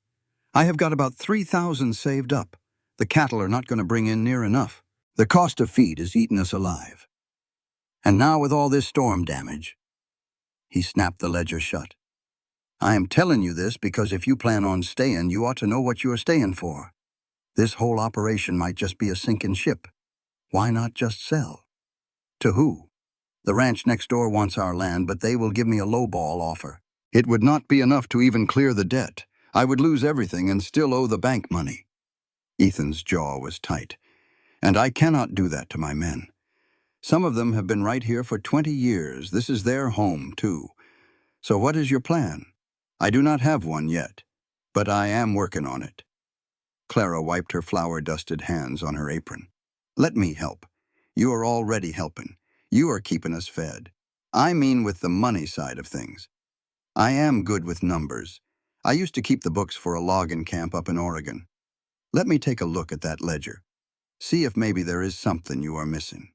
I have got about 3,000 saved up. The cattle are not going to bring in near enough. The cost of feed is eating us alive. And now with all this storm damage. He snapped the ledger shut. "I am telling you this because if you plan on staying, you ought to know what you are staying for. This whole operation might just be a sinking ship. Why not just sell?" "To who?" "The ranch next door wants our land, but they will give me a lowball offer. It would not be enough to even clear the debt. I would lose everything and still owe the bank money." Ethan's jaw was tight. "And I cannot do that to my men. Some of them have been right here for 20 years. This is their home, too. So what is your plan?" "I do not have one yet, but I am working on it." Clara wiped her flour-dusted hands on her apron. "Let me help. You are already helping. You are keeping us fed. I mean with the money side of things. I am good with numbers. I used to keep the books for a logging camp up in Oregon. Let me take a look at that ledger. See if maybe there is something you are missing."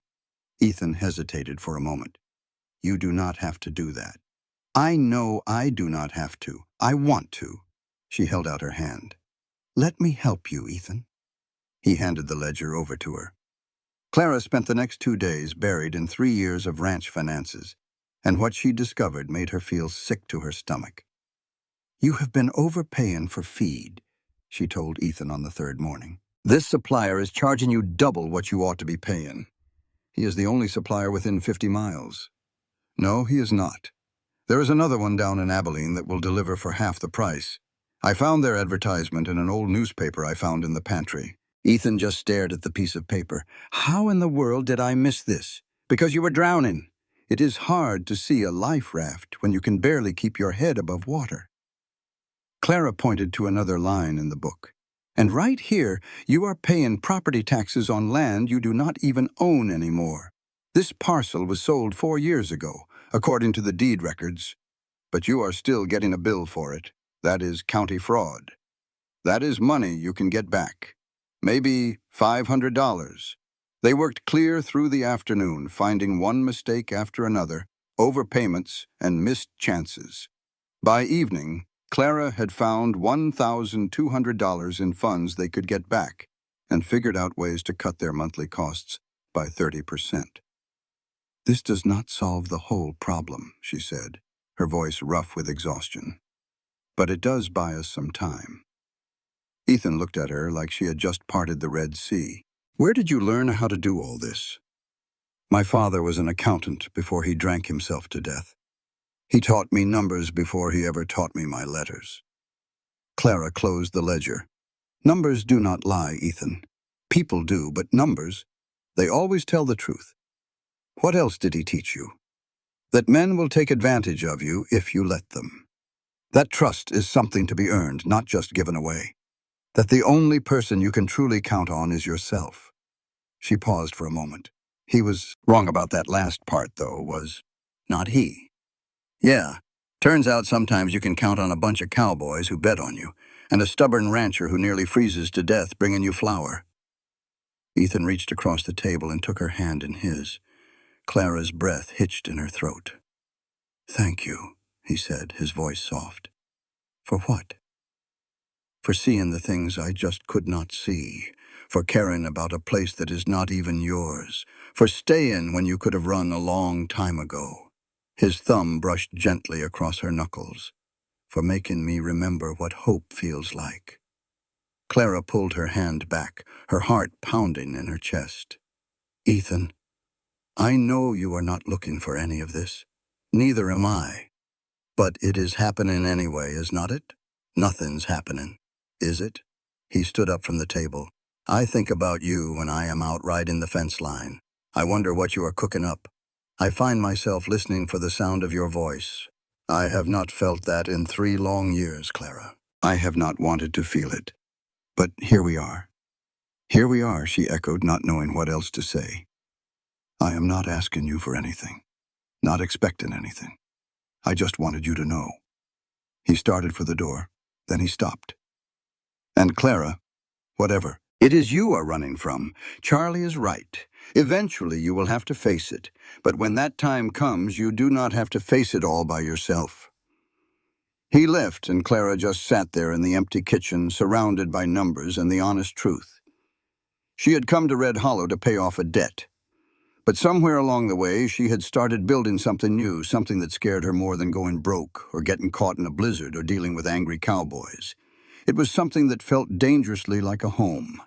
Ethan hesitated for a moment. "You do not have to do that." "I know I do not have to. I want to." She held out her hand. "Let me help you, Ethan." He handed the ledger over to her. Clara spent the next 2 days buried in 3 years of ranch finances, and what she discovered made her feel sick to her stomach. "You have been overpaying for feed," she told Ethan on the 3rd morning. "This supplier is charging you double what you ought to be paying. He is the only supplier within 50 miles. No, he is not. There is another one down in Abilene that will deliver for half the price. I found their advertisement in an old newspaper I found in the pantry." Ethan just stared at the piece of paper. "How in the world did I miss this?" "Because you were drowning. It is hard to see a life raft when you can barely keep your head above water." Clara pointed to another line in the book. "And right here, you are paying property taxes on land you do not even own anymore. This parcel was sold 4 years ago, according to the deed records, but you are still getting a bill for it. That is county fraud. That is money you can get back. Maybe $500. They worked clear through the afternoon, finding one mistake after another, overpayments and missed chances. By evening, Clara had found $1,200 in funds they could get back and figured out ways to cut their monthly costs by 30%. "This does not solve the whole problem," she said, her voice rough with exhaustion. "But it does buy us some time." Ethan looked at her like she had just parted the Red Sea. "Where did you learn how to do all this?" "My father was an accountant before he drank himself to death. He taught me numbers before he ever taught me my letters." Clara closed the ledger. "Numbers do not lie, Ethan. People do, but numbers, they always tell the truth. What else did he teach you?" "That men will take advantage of you if you let them. That trust is something to be earned, not just given away. That the only person you can truly count on is yourself." She paused for a moment. "He was wrong about that last part, though, was not he." "Yeah. Turns out sometimes you can count on a bunch of cowboys who bet on you, and a stubborn rancher who nearly freezes to death bringing you flour." Ethan reached across the table and took her hand in his. Clara's breath hitched in her throat. "Thank you," he said, his voice soft. "For what?" "For seeing the things I just could not see. For caring about a place that is not even yours. For staying when you could have run a long time ago." His thumb brushed gently across her knuckles. for making me remember what hope feels like." Clara pulled her hand back, her heart pounding in her chest. "Ethan, I know you are not looking for any of this. Neither am I. But it is happening anyway, is not it? Nothing's happening, is it?" He stood up from the table. "I think about you when I am out riding the fence line. I wonder what you are cooking up. I find myself listening for the sound of your voice. I have not felt that in 3 long years, Clara. I have not wanted to feel it. But here we are." "Here we are," she echoed, not knowing what else to say. "I am not asking you for anything, not expecting anything. I just wanted you to know." He started for the door, then he stopped. "And Clara, whatever it is you are running from, Charlie is right. Eventually you will have to face it, but when that time comes, you do not have to face it all by yourself." He left, and Clara just sat there in the empty kitchen, surrounded by numbers and the honest truth. She had come to Red Hollow to pay off a debt. But somewhere along the way, she had started building something new, something that scared her more than going broke, or getting caught in a blizzard, or dealing with angry cowboys. It was something that felt dangerously like a home.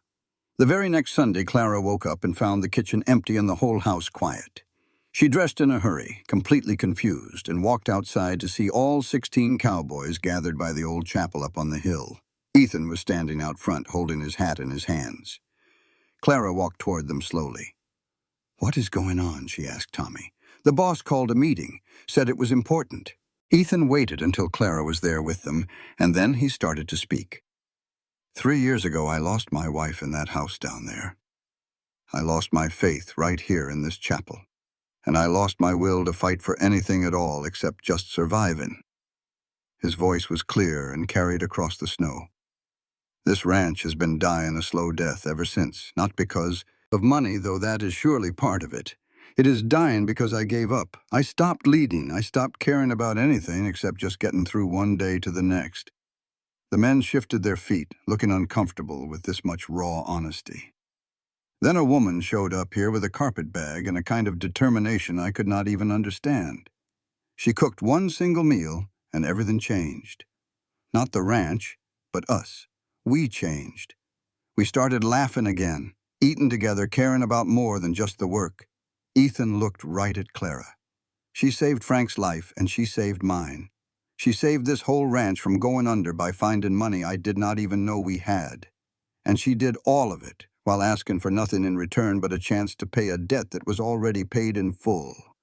The very next Sunday, Clara woke up and found the kitchen empty and the whole house quiet. She dressed in a hurry, completely confused, and walked outside to see all 16 cowboys gathered by the old chapel up on the hill. Ethan was standing out front, holding his hat in his hands. Clara walked toward them slowly. "What is going on?" she asked Tommy. "The boss called a meeting, said it was important." Ethan waited until Clara was there with them, and then he started to speak. "3 years ago, I lost my wife in that house down there. I lost my faith right here in this chapel, and I lost my will to fight for anything at all except just surviving." His voice was clear and carried across the snow. "This ranch has been dying a slow death ever since, not because of money, though that is surely part of it. It is dying because I gave up. I stopped leading. I stopped caring about anything except just getting through one day to the next." The men shifted their feet, looking uncomfortable with this much raw honesty. Then a woman showed up here with a carpet bag and a kind of determination I could not even understand. She cooked one single meal, and everything changed. Not the ranch, but us. We changed. We started laughing again, eating together, caring about more than just the work. Ethan looked right at Clara. She saved Frank's life, and she saved mine. She saved this whole ranch from going under by finding money I did not even know we had. And she did all of it while asking for nothing in return but a chance to pay a debt that was already paid in full.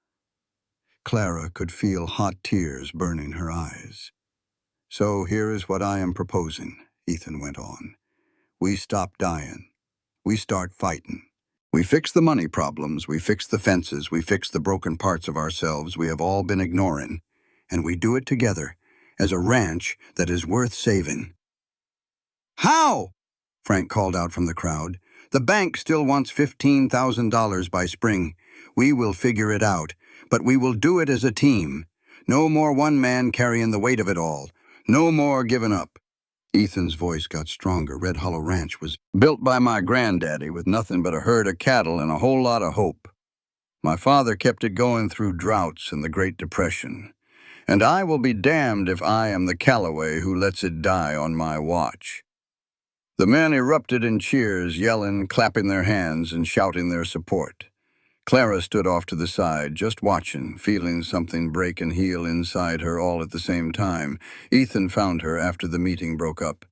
Clara could feel hot tears burning her eyes. "So here is what I am proposing," Ethan went on. "We stop dying. We start fighting. We fix the money problems, we fix the fences, we fix the broken parts of ourselves we have all been ignoring, and we do it together as a ranch that is worth saving." "How?" Frank called out from the crowd. "The bank still wants $15,000 by spring. We will figure it out, but we will do it as a team. No more one man carrying the weight of it all. No more giving up." Ethan's voice got stronger. Red Hollow Ranch was built by my granddaddy with nothing but a herd of cattle and a whole lot of hope. My father kept it going through droughts and the Great Depression. And I will be damned if I am the Callaway who lets it die on my watch. The men erupted in cheers, yelling, clapping their hands, and shouting their support. Clara stood off to the side, just watching, feeling something break and heal inside her all at the same time. Ethan found her after the meeting broke up.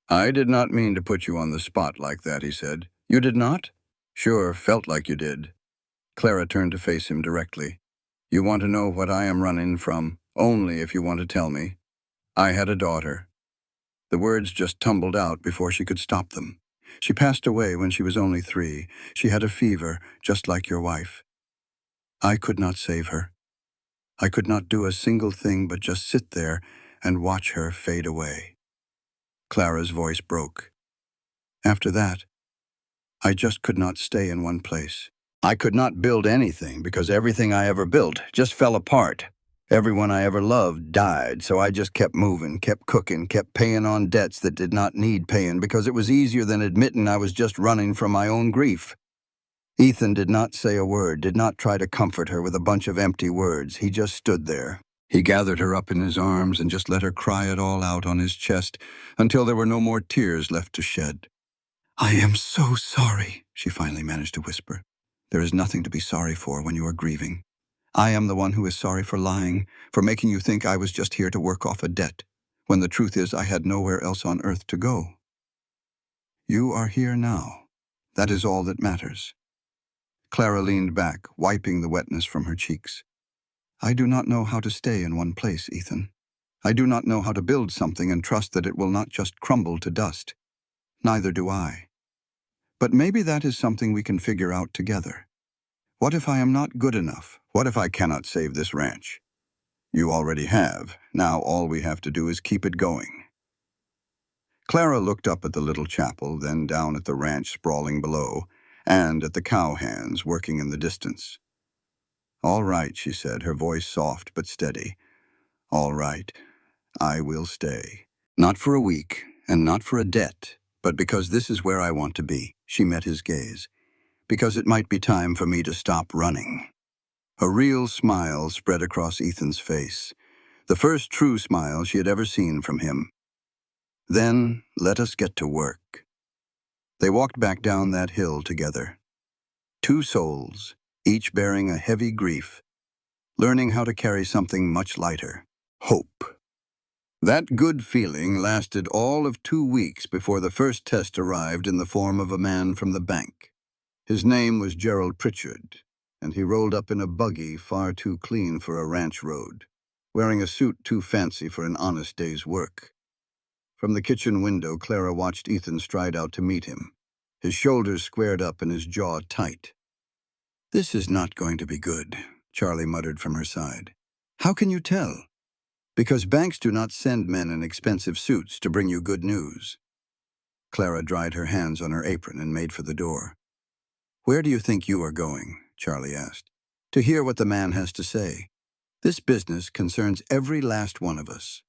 "I did not mean to put you on the spot like that," he said. "You did not?" "Sure, felt like you did." Clara turned to face him directly. "You want to know what I am running from? Only if you want to tell me. I had a daughter." The words just tumbled out before she could stop them. "She passed away when she was only 3. She had a fever, just like your wife. I could not save her. I could not do a single thing but just sit there and watch her fade away." Clara's voice broke. "After that, I just could not stay in one place. I could not build anything because everything I ever built just fell apart. Everyone I ever loved died, so I just kept moving, kept cooking, kept paying on debts that did not need paying because it was easier than admitting I was just running from my own grief." Ethan did not say a word, did not try to comfort her with a bunch of empty words. He just stood there, He gathered her up in his arms and just let her cry it all out on his chest until there were no more tears left to shed. "I am so sorry," she finally managed to whisper. "There is nothing to be sorry for when you are grieving. I am the one who is sorry for lying, for making you think I was just here to work off a debt, when the truth is I had nowhere else on earth to go. You are here now. That is all that matters." Clara leaned back, wiping the wetness from her cheeks. "I do not know how to stay in one place, Ethan. I do not know how to build something and trust that it will not just crumble to dust. Neither do I. But maybe that is something we can figure out together. What if I am not good enough? What if I cannot save this ranch? You already have. Now all we have to do is keep it going." Clara looked up at the little chapel, then down at the ranch sprawling below, and at the cowhands working in the distance. "All right," she said, her voice soft but steady. "All right. I will stay. Not for a week, and not for a debt, but because this is where I want to be." She met his gaze. "Because it might be time for me to stop running." A real smile spread across Ethan's face, the first true smile she had ever seen from him. "Then let us get to work." They walked back down that hill together. Two souls, each bearing a heavy grief, learning how to carry something much lighter: hope. That good feeling lasted all of 2 weeks before the first test arrived in the form of a man from the bank. His name was Gerald Pritchard, and he rolled up in a buggy far too clean for a ranch road, wearing a suit too fancy for an honest day's work. From the kitchen window, Clara watched Ethan stride out to meet him, his shoulders squared up and his jaw tight. "This is not going to be good," Charlie muttered from her side. "How can you tell?" "Because banks do not send men in expensive suits to bring you good news." Clara dried her hands on her apron and made for the door. "Where do you think you are going?" Charlie asked. "To hear what the man has to say. This business concerns every last one of us."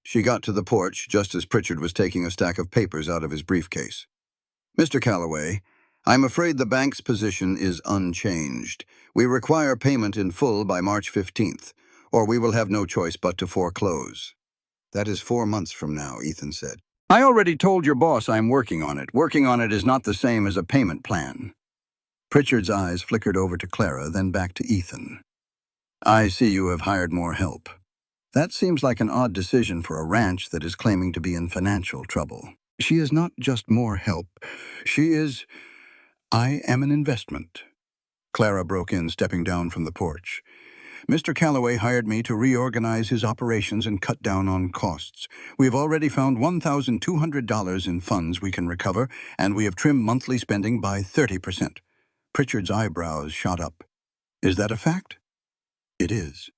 She got to the porch just as Pritchard was taking a stack of papers out of his briefcase. "Mr. Calloway, I'm afraid the bank's position is unchanged. We require payment in full by March 15th, or we will have no choice but to foreclose." "That is 4 months from now," Ethan said. "I already told your boss I'm working on it. Working on it is not the same as a payment plan." Pritchard's eyes flickered over to Clara, then back to Ethan. "I see you have hired more help. That seems like an odd decision for a ranch that is claiming to be in financial trouble." "She is not just more help. She is... I am an investment." Clara broke in, stepping down from the porch. "Mr. Calloway hired me to reorganize his operations and cut down on costs. We have already found $1,200 in funds we can recover, and we have trimmed monthly spending by 30%. Pritchard's eyebrows shot up. "Is that a fact?" "It is.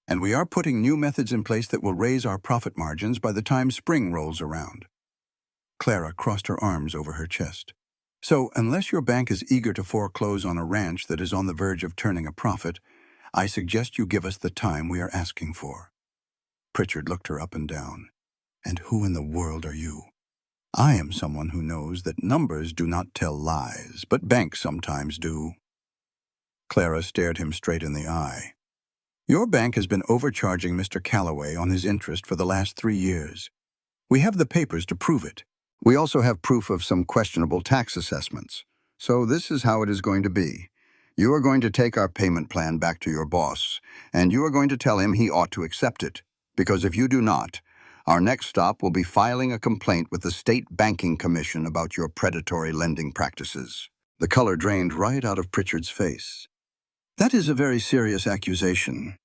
And we are putting new methods in place that will raise our profit margins by the time spring rolls around." Clara crossed her arms over her chest. "So, unless your bank is eager to foreclose on a ranch that is on the verge of turning a profit, I suggest you give us the time we are asking for." Pritchard looked her up and down. "And who in the world are you?" "I am someone who knows that numbers do not tell lies, but banks sometimes do." Clara stared him straight in the eye. "Your bank has been overcharging Mr. Calloway on his interest for the last 3 years. We have the papers to prove it. We also have proof of some questionable tax assessments. So this is how it is going to be. You are going to take our payment plan back to your boss, and you are going to tell him he ought to accept it. Because if you do not, our next stop will be filing a complaint with the State Banking Commission about your predatory lending practices." The color drained right out of Pritchard's face. "That is a very serious accusation.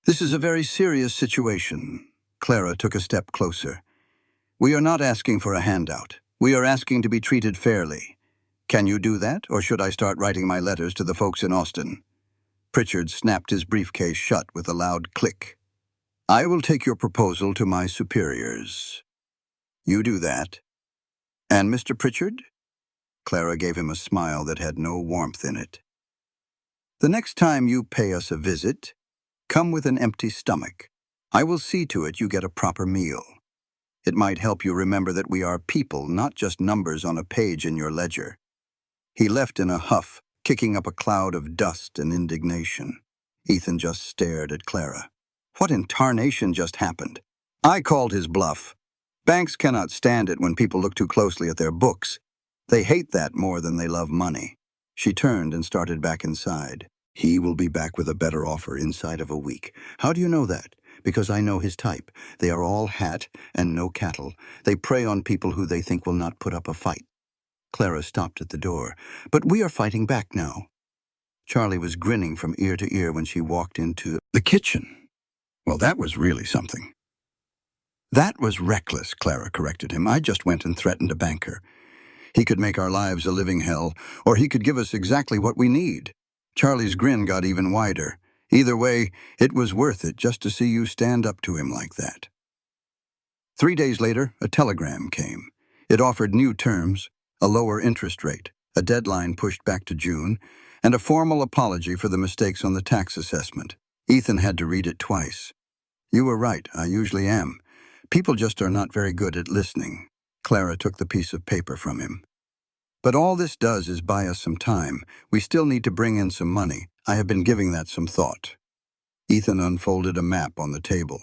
This is a very serious situation." Clara took a step closer. "We are not asking for a handout. We are asking to be treated fairly. Can you do that, or should I start writing my letters to the folks in Austin?" Pritchard snapped his briefcase shut with a loud click. "I will take your proposal to my superiors." "You do that." "And Mr. Pritchard?" Clara gave him a smile that had no warmth in it. "The next time you pay us a visit, come with an empty stomach. I will see to it you get a proper meal. It might help you remember that we are people, not just numbers on a page in your ledger." He left in a huff, kicking up a cloud of dust and indignation. Ethan just stared at Clara. What in tarnation just happened? I called his bluff. Banks cannot stand it when people look too closely at their books. They hate that more than they love money. She turned and started back inside. He will be back with a better offer inside of a week. How do you know that? Because I know his type. They are all hat and no cattle. They prey on people who they think will not put up a fight. Clara stopped at the door. But we are fighting back now. Charlie was grinning from ear to ear when she walked into the kitchen. Well, that was really something. That was reckless, Clara corrected him. I just went and threatened a banker. He could make our lives a living hell, or he could give us exactly what we need. Charlie's grin got even wider. Either way, it was worth it just to see you stand up to him like that. 3 days later, a telegram came. It offered new terms, a lower interest rate, a deadline pushed back to June, and a formal apology for the mistakes on the tax assessment. Ethan had to read it twice. You were right, I usually am. People just are not very good at listening. Clara took the piece of paper from him. But all this does is buy us some time. We still need to bring in some money. I have been giving that some thought. Ethan unfolded a map on the table.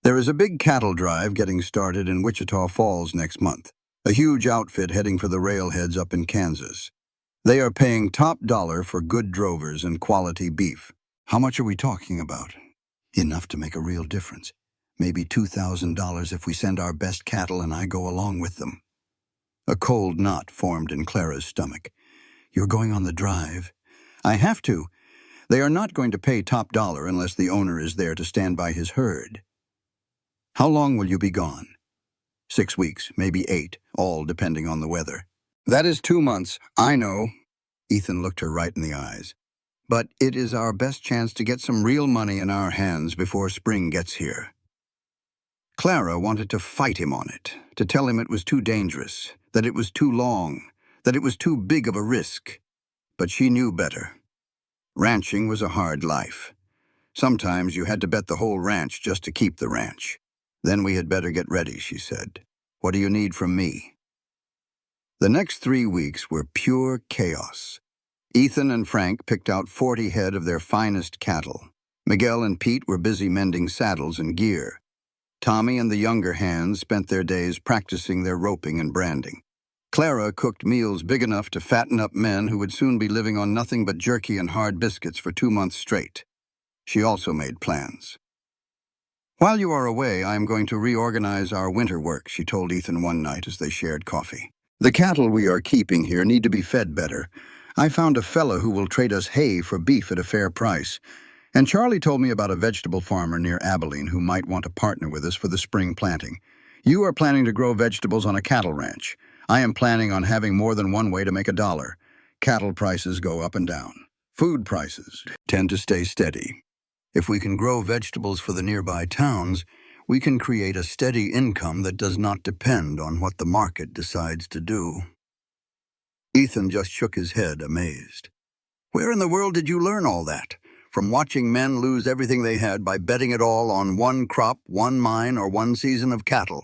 There is a big cattle drive getting started in Wichita Falls next month. A huge outfit heading for the railheads up in Kansas. They are paying top dollar for good drovers and quality beef. How much are we talking about? Enough to make a real difference. Maybe $2,000 if we send our best cattle and I go along with them. A cold knot formed in Clara's stomach. You're going on the drive? I have to. They are not going to pay top dollar unless the owner is there to stand by his herd. How long will you be gone? 6 weeks, maybe 8, all depending on the weather. That is 2 months, I know. Ethan looked her right in the eyes. But it is our best chance to get some real money in our hands before spring gets here. Clara wanted to fight him on it, to tell him it was too dangerous, that it was too long, that it was too big of a risk. But she knew better. Ranching was a hard life. Sometimes you had to bet the whole ranch just to keep the ranch. Then we had better get ready, she said. What do you need from me? The next 3 weeks were pure chaos. Ethan and Frank picked out 40 head of their finest cattle. Miguel and Pete were busy mending saddles and gear. Tommy and the younger hands spent their days practicing their roping and branding. Clara cooked meals big enough to fatten up men who would soon be living on nothing but jerky and hard biscuits for 2 months straight. She also made plans. While you are away, I am going to reorganize our winter work, she told Ethan one night as they shared coffee. The cattle we are keeping here need to be fed better. I found a fellow who will trade us hay for beef at a fair price. And Charlie told me about a vegetable farmer near Abilene who might want to partner with us for the spring planting. You are planning to grow vegetables on a cattle ranch. I am planning on having more than one way to make a dollar. Cattle prices go up and down. Food prices tend to stay steady. If we can grow vegetables for the nearby towns, we can create a steady income that does not depend on what the market decides to do. Ethan just shook his head, amazed. Where in the world did you learn all that? From watching men lose everything they had by betting it all on one crop, one mine, or one season of cattle?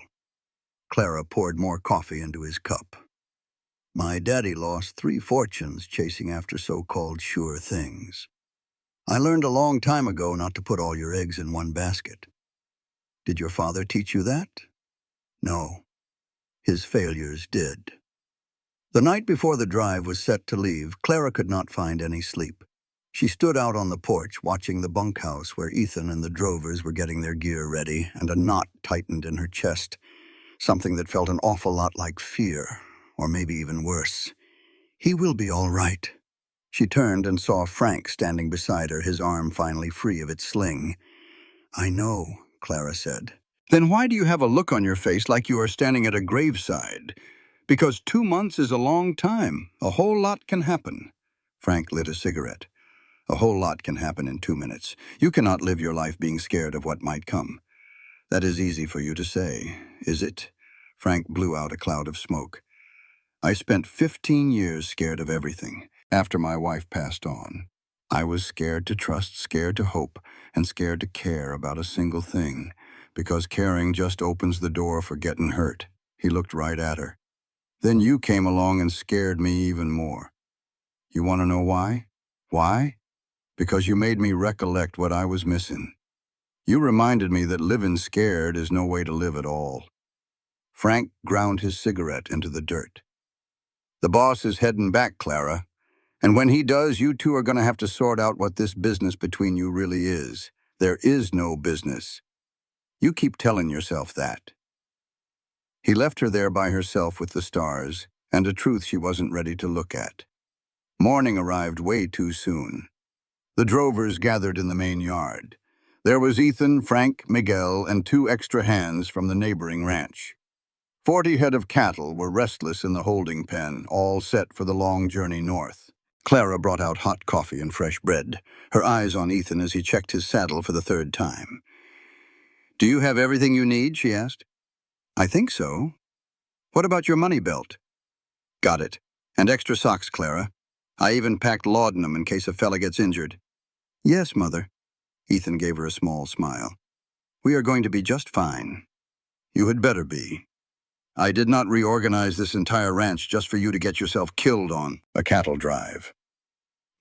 Clara poured more coffee into his cup. My daddy lost 3 fortunes chasing after so-called sure things. I learned a long time ago not to put all your eggs in one basket. Did your father teach you that? No. His failures did. The night before the drive was set to leave, Clara could not find any sleep. She stood out on the porch watching the bunkhouse where Ethan and the drovers were getting their gear ready, and a knot tightened in her chest, something that felt an awful lot like fear, or maybe even worse. He will be all right. She turned and saw Frank standing beside her, his arm finally free of its sling. I know, Clara said. Then why do you have a look on your face like you are standing at a graveside? Because 2 months is a long time. A whole lot can happen. Frank lit a cigarette. A whole lot can happen in 2 minutes. You cannot live your life being scared of what might come. That is easy for you to say, is it? Frank blew out a cloud of smoke. I spent 15 years scared of everything. After my wife passed on, I was scared to trust, scared to hope, and scared to care about a single thing, because caring just opens the door for getting hurt. He looked right at her. Then you came along and scared me even more. You want to know why? Why? Because you made me recollect what I was missing. You reminded me that living scared is no way to live at all. Frank ground his cigarette into the dirt. The boss is heading back, Clara. And when he does, you two are going to have to sort out what this business between you really is. There is no business. You keep telling yourself that. He left her there by herself with the stars, and a truth she wasn't ready to look at. Morning arrived way too soon. The drovers gathered in the main yard. There was Ethan, Frank, Miguel, and 2 extra hands from the neighboring ranch. 40 head of cattle were restless in the holding pen, all set for the long journey north. Clara brought out hot coffee and fresh bread, her eyes on Ethan as he checked his saddle for the 3rd time. "Do you have everything you need?" she asked. "I think so. What about your money belt?" "Got it. And extra socks, Clara. I even packed laudanum in case a fella gets injured." "Yes, Mother." Ethan gave her a small smile. "We are going to be just fine." "You had better be. I did not reorganize this entire ranch just for you to get yourself killed on a cattle drive.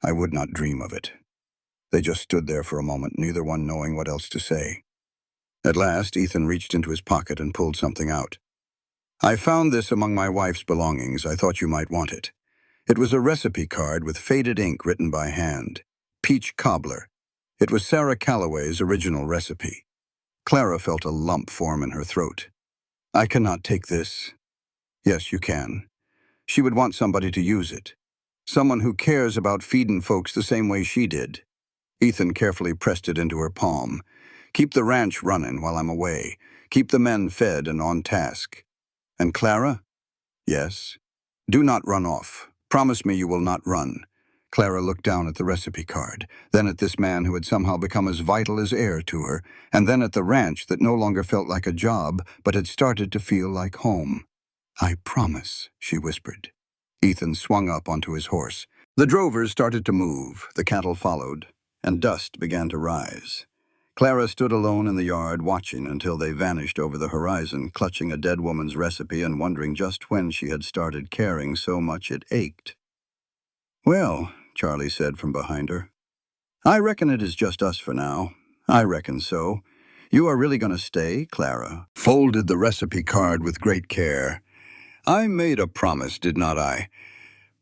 I would not dream of it." They just stood there for a moment, neither one knowing what else to say. At last, Ethan reached into his pocket and pulled something out. "I found this among my wife's belongings. I thought you might want it." It was a recipe card with faded ink written by hand. Peach cobbler. It was Sarah Calloway's original recipe. Clara felt a lump form in her throat. "I cannot take this." "Yes, you can. She would want somebody to use it. Someone who cares about feeding folks the same way she did." Ethan carefully pressed it into her palm. "Keep the ranch running while I'm away. Keep the men fed and on task. And Clara?" "Yes." "Do not run off. Promise me you will not run." Clara looked down at the recipe card, then at this man who had somehow become as vital as air to her, and then at the ranch that no longer felt like a job, but had started to feel like home. "I promise," she whispered. Ethan swung up onto his horse. The drovers started to move, the cattle followed, and dust began to rise. Clara stood alone in the yard, watching until they vanished over the horizon, clutching a dead woman's recipe and wondering just when she had started caring so much it ached. "Well," Charlie said from behind her, "I reckon it is just us for now. I reckon so. You are really going to stay?" Clara folded the recipe card with great care. "I made a promise, did not I?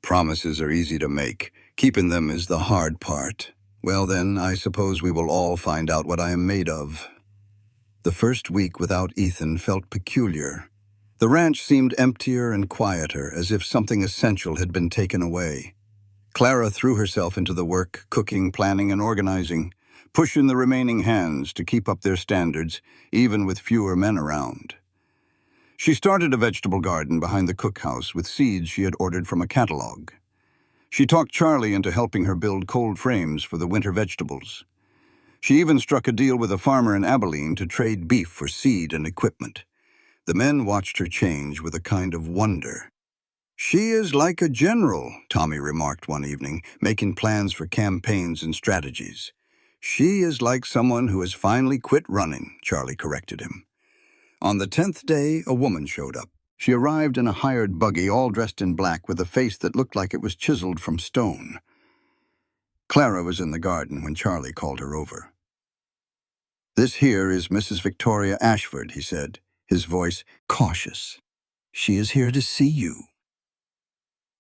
Promises are easy to make. Keeping them is the hard part. Well then, I suppose we will all find out what I am made of." The first week without Ethan felt peculiar. The ranch seemed emptier and quieter, as if something essential had been taken away. Clara threw herself into the work, cooking, planning, and organizing, pushing the remaining hands to keep up their standards, even with fewer men around. She started a vegetable garden behind the cookhouse with seeds she had ordered from a catalog. She talked Charlie into helping her build cold frames for the winter vegetables. She even struck a deal with a farmer in Abilene to trade beef for seed and equipment. The men watched her change with a kind of wonder. "She is like a general," Tommy remarked one evening, making plans for campaigns and strategies. "She is like someone who has finally quit running," Charlie corrected him. On the 10th day, a woman showed up. She arrived in a hired buggy, all dressed in black, with a face that looked like it was chiseled from stone. Clara was in the garden when Charlie called her over. "This here is Mrs. Victoria Ashford," he said, his voice cautious. "She is here to see you."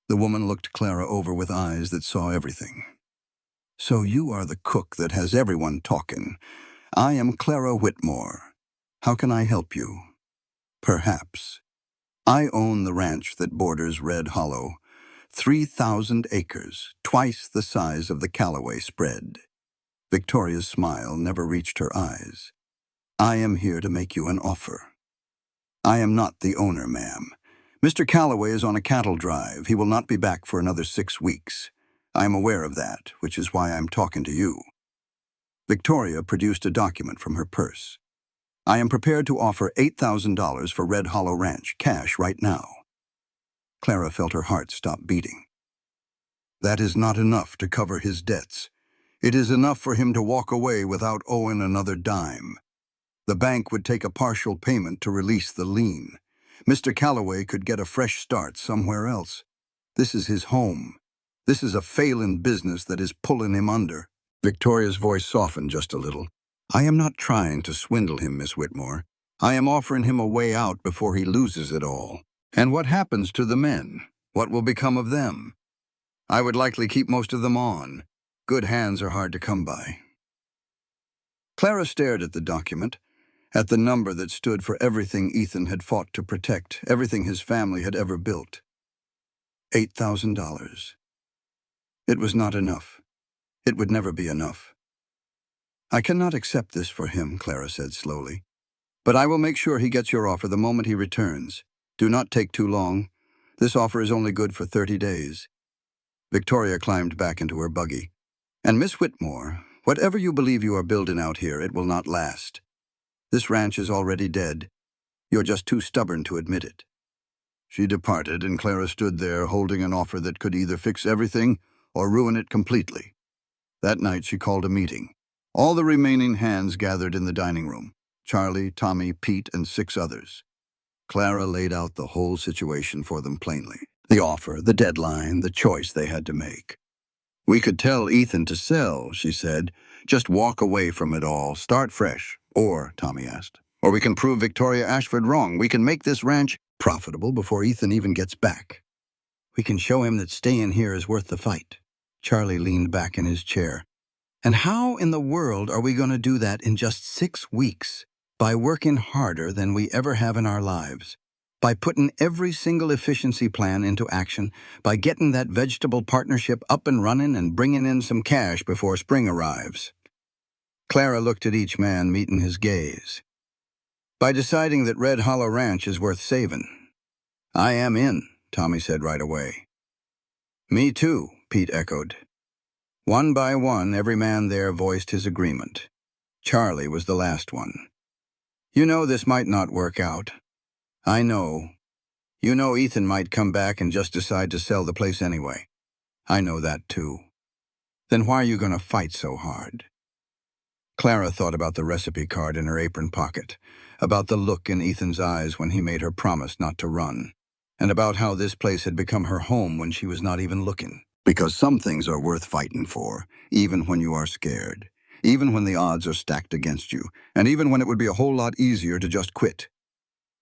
The woman looked Clara over with eyes that saw everything. "So you are the cook that has everyone talking. I am Clara Whitmore. How can I help you?" "Perhaps. I own the ranch that borders Red Hollow. 3,000 acres, twice the size of the Callaway spread." Victoria's smile never reached her eyes. "I am here to make you an offer." "I am not the owner, ma'am. Mr. Callaway is on a cattle drive. He will not be back for another 6 weeks. I am aware of that, which is why I'm talking to you." Victoria produced a document from her purse. "I am prepared to offer $8,000 for Red Hollow Ranch, cash right now." Clara felt her heart stop beating. "That is not enough to cover his debts. It is enough for him to walk away without owing another dime. The bank would take a partial payment to release the lien. Mr. Callaway could get a fresh start somewhere else. This is his home. This is a failing business that is pulling him under." Victoria's voice softened just a little. I am not trying to swindle him, Miss Whitmore. I am offering him a way out before he loses it all. And what happens to the men? What will become of them? I would likely keep most of them on. Good hands are hard to come by. Clara stared at the document, at the number that stood for everything Ethan had fought to protect, everything his family had ever built. $8,000. It was not enough. It would never be enough. I cannot accept this for him, Clara said slowly. But I will make sure he gets your offer the moment he returns. Do not take too long. This offer is only good for 30 days. Victoria climbed back into her buggy. And Miss Whitmore, whatever you believe you are building out here, it will not last. This ranch is already dead. You're just too stubborn to admit it. She departed, and Clara stood there holding an offer that could either fix everything or ruin it completely. That night she called a meeting. All the remaining hands gathered in the dining room. Charlie, Tommy, Pete, and 6 others. Clara laid out the whole situation for them plainly. The offer, the deadline, the choice they had to make. We could tell Ethan to sell, she said. Just walk away from it all, start fresh. Or, Tommy asked, or we can prove Victoria Ashford wrong. We can make this ranch profitable before Ethan even gets back. We can show him that staying here is worth the fight. Charlie leaned back in his chair. And how in the world are we going to do that in just 6 weeks? By working harder than we ever have in our lives. By putting every single efficiency plan into action. By getting that vegetable partnership up and running and bringing in some cash before spring arrives. Clara looked at each man, meeting his gaze. By deciding that Red Hollow Ranch is worth saving. I am in, Tommy said right away. Me too, Pete echoed. One by one, every man there voiced his agreement. Charlie was the last one. You know this might not work out. I know. You know Ethan might come back and just decide to sell the place anyway. I know that too. Then why are you going to fight so hard? Clara thought about the recipe card in her apron pocket, about the look in Ethan's eyes when he made her promise not to run, and about how this place had become her home when she was not even looking. Because some things are worth fighting for, even when you are scared, even when the odds are stacked against you, and even when it would be a whole lot easier to just quit.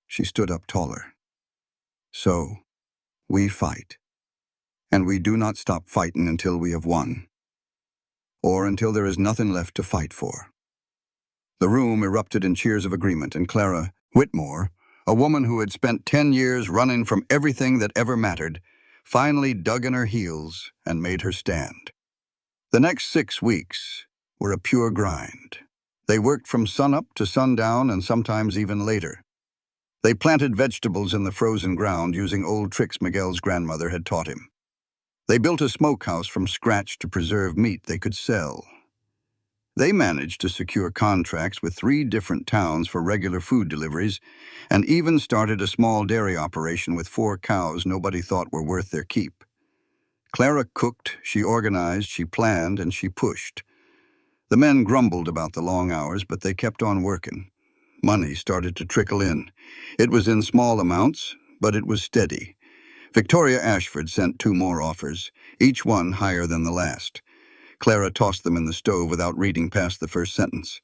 She stood up taller. So, we fight. And we do not stop fighting until we have won. Or until there is nothing left to fight for. The room erupted in cheers of agreement, and Clara Whitmore, a woman who had spent 10 years running from everything that ever mattered, finally dug in her heels and made her stand. The next 6 weeks were a pure grind. They worked from sunup to sundown and sometimes even later. They planted vegetables in the frozen ground using old tricks Miguel's grandmother had taught him. They built a smokehouse from scratch to preserve meat they could sell. They managed to secure contracts with 3 different towns for regular food deliveries, and even started a small dairy operation with 4 cows nobody thought were worth their keep. Clara cooked, she organized, she planned, and she pushed. The men grumbled about the long hours, but they kept on working. Money started to trickle in. It was in small amounts, but it was steady. Victoria Ashford sent 2 more offers, each one higher than the last. Clara tossed them in the stove without reading past the first sentence.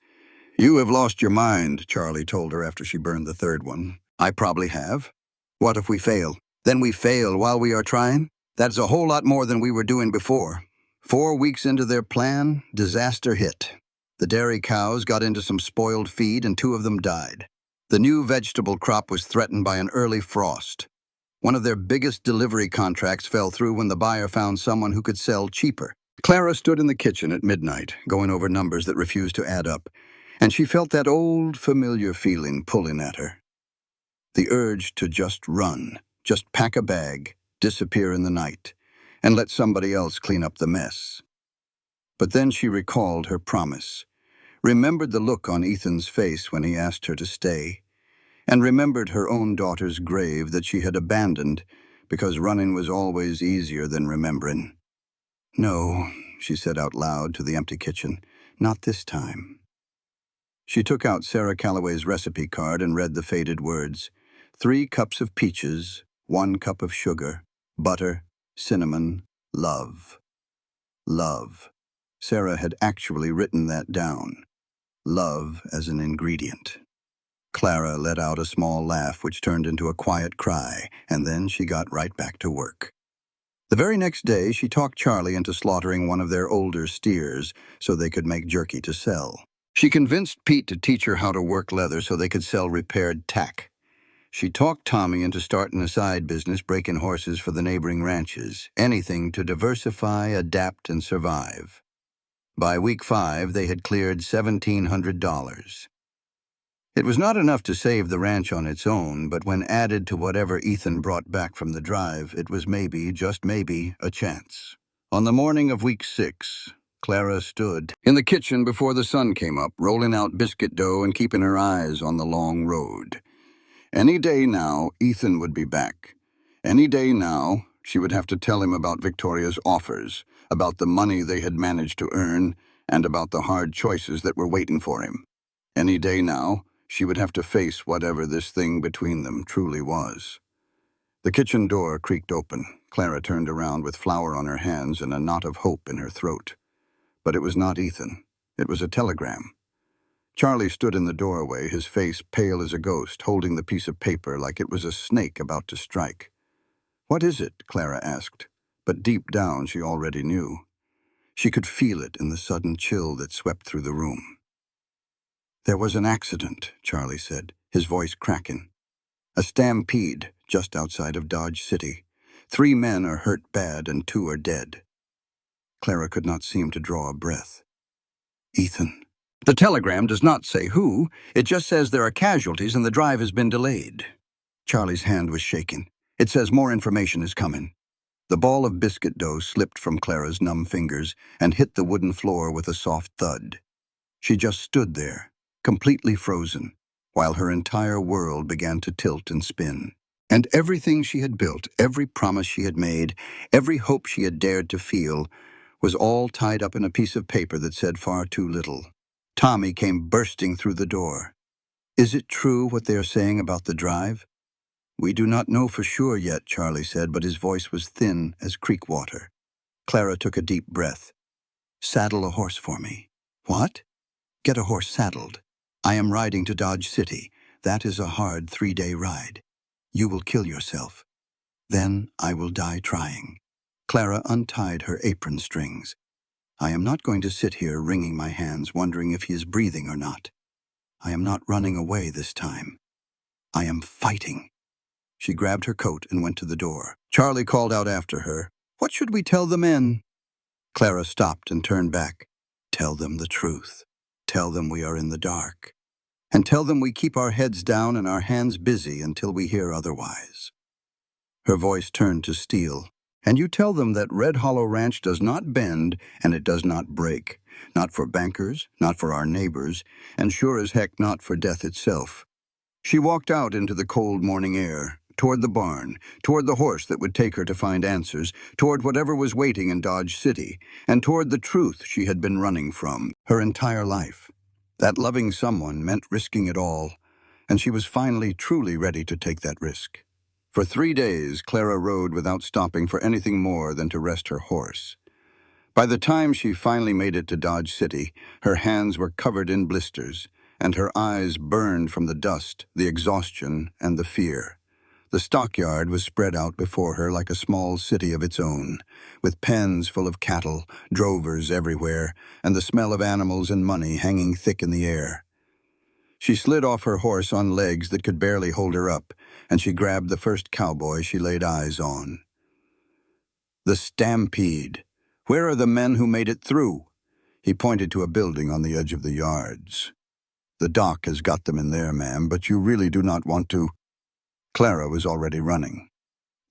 You have lost your mind, Charlie told her after she burned the 3rd one. I probably have. What if we fail? Then we fail while we are trying? That's a whole lot more than we were doing before. 4 weeks into their plan, disaster hit. The dairy cows got into some spoiled feed and 2 of them died. The new vegetable crop was threatened by an early frost. One of their biggest delivery contracts fell through when the buyer found someone who could sell cheaper. Clara stood in the kitchen at midnight, going over numbers that refused to add up, and she felt that old, familiar feeling pulling at her. The urge to just run, just pack a bag, disappear in the night, and let somebody else clean up the mess. But then she recalled her promise, remembered the look on Ethan's face when he asked her to stay, and remembered her own daughter's grave that she had abandoned because running was always easier than remembering. No, she said out loud to the empty kitchen, not this time. She took out Sarah Calloway's recipe card and read the faded words. 3 cups of peaches, 1 cup of sugar, butter, cinnamon, love. Love. Sarah had actually written that down. love as an ingredient. Clara let out a small laugh which turned into a quiet cry, and then she got right back to work. The very next day, she talked Charlie into slaughtering one of their older steers so they could make jerky to sell. She convinced Pete to teach her how to work leather so they could sell repaired tack. She talked Tommy into starting a side business breaking horses for the neighboring ranches, anything to diversify, adapt, and survive. By week 5, they had cleared $1,700. It was not enough to save the ranch on its own, but when added to whatever Ethan brought back from the drive, it was maybe, just maybe, a chance. On the morning of week 6, Clara stood in the kitchen before the sun came up, rolling out biscuit dough and keeping her eyes on the long road. Any day now, Ethan would be back. Any day now, she would have to tell him about Victoria's offers, about the money they had managed to earn, and about the hard choices that were waiting for him. Any day now, she would have to face whatever this thing between them truly was. The kitchen door creaked open. Clara turned around with flour on her hands and a knot of hope in her throat. But it was not Ethan. It was a telegram. Charlie stood in the doorway, his face pale as a ghost, holding the piece of paper like it was a snake about to strike. "What is it?" Clara asked, but deep down she already knew. She could feel it in the sudden chill that swept through the room. "There was an accident," Charlie said, his voice cracking. "A stampede just outside of Dodge City. 3 men are hurt bad and 2 are dead." Clara could not seem to draw a breath. "Ethan." "The telegram does not say who. It just says there are casualties and the drive has been delayed." Charlie's hand was shaking. "It says more information is coming." The ball of biscuit dough slipped from Clara's numb fingers and hit the wooden floor with a soft thud. She just stood there, completely frozen, while her entire world began to tilt and spin. And everything she had built, every promise she had made, every hope she had dared to feel, was all tied up in a piece of paper that said far too little. Tommy came bursting through the door. "Is it true what they are saying about the drive?" "We do not know for sure yet," Charlie said, but his voice was thin as creek water. Clara took a deep breath. "Saddle a horse for me." "What?" "Get a horse saddled. I am riding to Dodge City. That is a hard 3-day ride. You will kill yourself. Then I will die trying." Clara untied her apron strings. "I am not going to sit here wringing my hands, wondering if he is breathing or not. I am not running away this time. I am fighting." She grabbed her coat and went to the door. Charlie called out after her, "What should we tell the men?" Clara stopped and turned back. "Tell them the truth. Tell them we are in the dark. And tell them we keep our heads down and our hands busy until we hear otherwise." Her voice turned to steel. "And you tell them that Red Hollow Ranch does not bend and it does not break. Not for bankers, not for our neighbors, and sure as heck not for death itself." She walked out into the cold morning air, toward the barn, toward the horse that would take her to find answers, toward whatever was waiting in Dodge City, and toward the truth she had been running from her entire life. That loving someone meant risking it all, and she was finally truly ready to take that risk. For 3 days, Clara rode without stopping for anything more than to rest her horse. By the time she finally made it to Dodge City, her hands were covered in blisters, and her eyes burned from the dust, the exhaustion, and the fear. The stockyard was spread out before her like a small city of its own, with pens full of cattle, drovers everywhere, and the smell of animals and money hanging thick in the air. She slid off her horse on legs that could barely hold her up, and she grabbed the first cowboy she laid eyes on. "The stampede. Where are the men who made it through?" He pointed to a building on the edge of the yards. "The doc has got them in there, ma'am, but you really do not want to—" Clara was already running.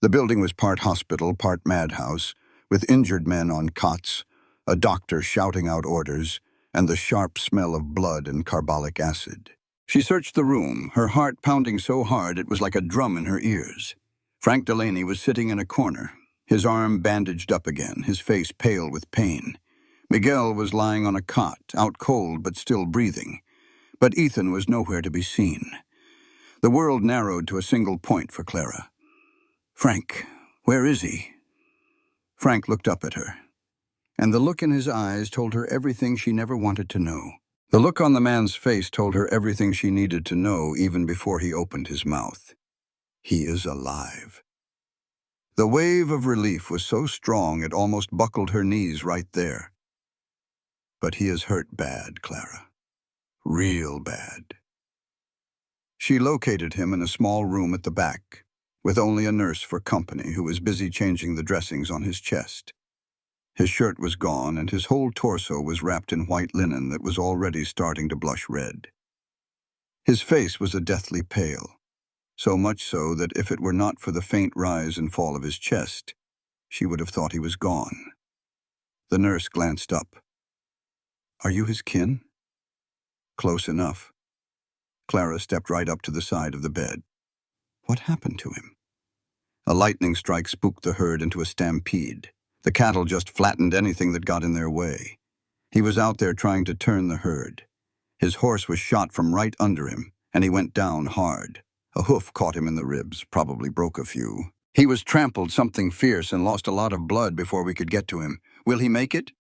The building was part hospital, part madhouse, with injured men on cots, a doctor shouting out orders, and the sharp smell of blood and carbolic acid. She searched the room, her heart pounding so hard it was like a drum in her ears. Frank Delaney was sitting in a corner, his arm bandaged up again, his face pale with pain. Miguel was lying on a cot, out cold but still breathing. But Ethan was nowhere to be seen. The world narrowed to a single point for Clara. "Frank, where is he?" Frank looked up at her, and the look in his eyes told her everything she never wanted to know. The look on the man's face told her everything she needed to know even before he opened his mouth. He is alive. The wave of relief was so strong it almost buckled her knees right there. But he is hurt bad, Clara. Real bad. She located him in a small room at the back, with only a nurse for company who was busy changing the dressings on his chest. His shirt was gone, and his whole torso was wrapped in white linen that was already starting to blush red. His face was a deathly pale, so much so that if it were not for the faint rise and fall of his chest, she would have thought he was gone. The nurse glanced up. "Are you his kin?" "Close enough." Clara stepped right up to the side of the bed. "What happened to him?" "A lightning strike spooked the herd into a stampede. The cattle just flattened anything that got in their way. He was out there trying to turn the herd. His horse was shot from right under him, and he went down hard. A hoof caught him in the ribs, probably broke a few. He was trampled something fierce and lost a lot of blood before we could get to him. Will he make it?"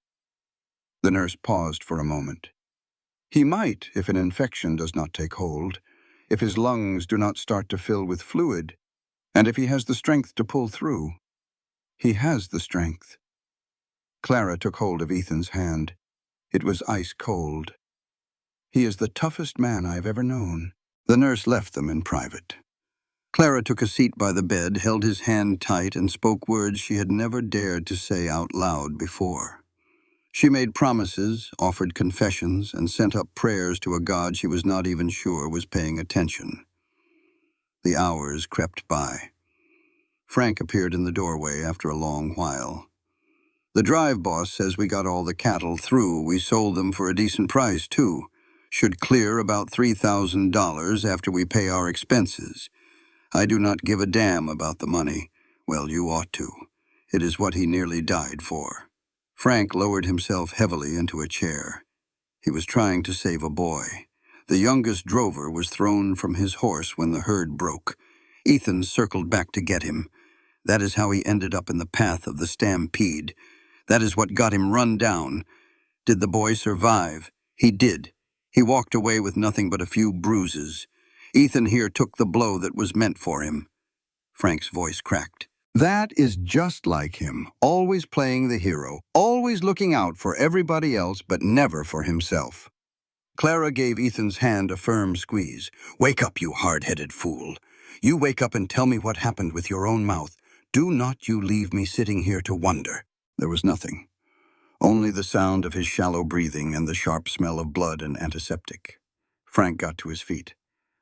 The nurse paused for a moment. "He might if an infection does not take hold, if his lungs do not start to fill with fluid, and if he has the strength to pull through." "He has the strength." Clara took hold of Ethan's hand. It was ice cold. "He is the toughest man I have ever known." The nurse left them in private. Clara took a seat by the bed, held his hand tight, and spoke words she had never dared to say out loud before. She made promises, offered confessions, and sent up prayers to a God she was not even sure was paying attention. The hours crept by. Frank appeared in the doorway after a long while. "The drive boss says we got all the cattle through. We sold them for a decent price, too. Should clear about $3,000 after we pay our expenses. I do not give a damn about the money. Well, you ought to. It is what he nearly died for." Frank lowered himself heavily into a chair. He was trying to save a boy. The youngest drover was thrown from his horse when the herd broke. Ethan circled back to get him. That is how he ended up in the path of the stampede. That is what got him run down. Did the boy survive? He did. He walked away with nothing but a few bruises. Ethan here took the blow that was meant for him. Frank's voice cracked. "That is just like him, always playing the hero, always looking out for everybody else but never for himself." Clara gave Ethan's hand a firm squeeze. "Wake up, you hard-headed fool. You wake up and tell me what happened with your own mouth. Do not you leave me sitting here to wonder." There was nothing. Only the sound of his shallow breathing and the sharp smell of blood and antiseptic. Frank got to his feet.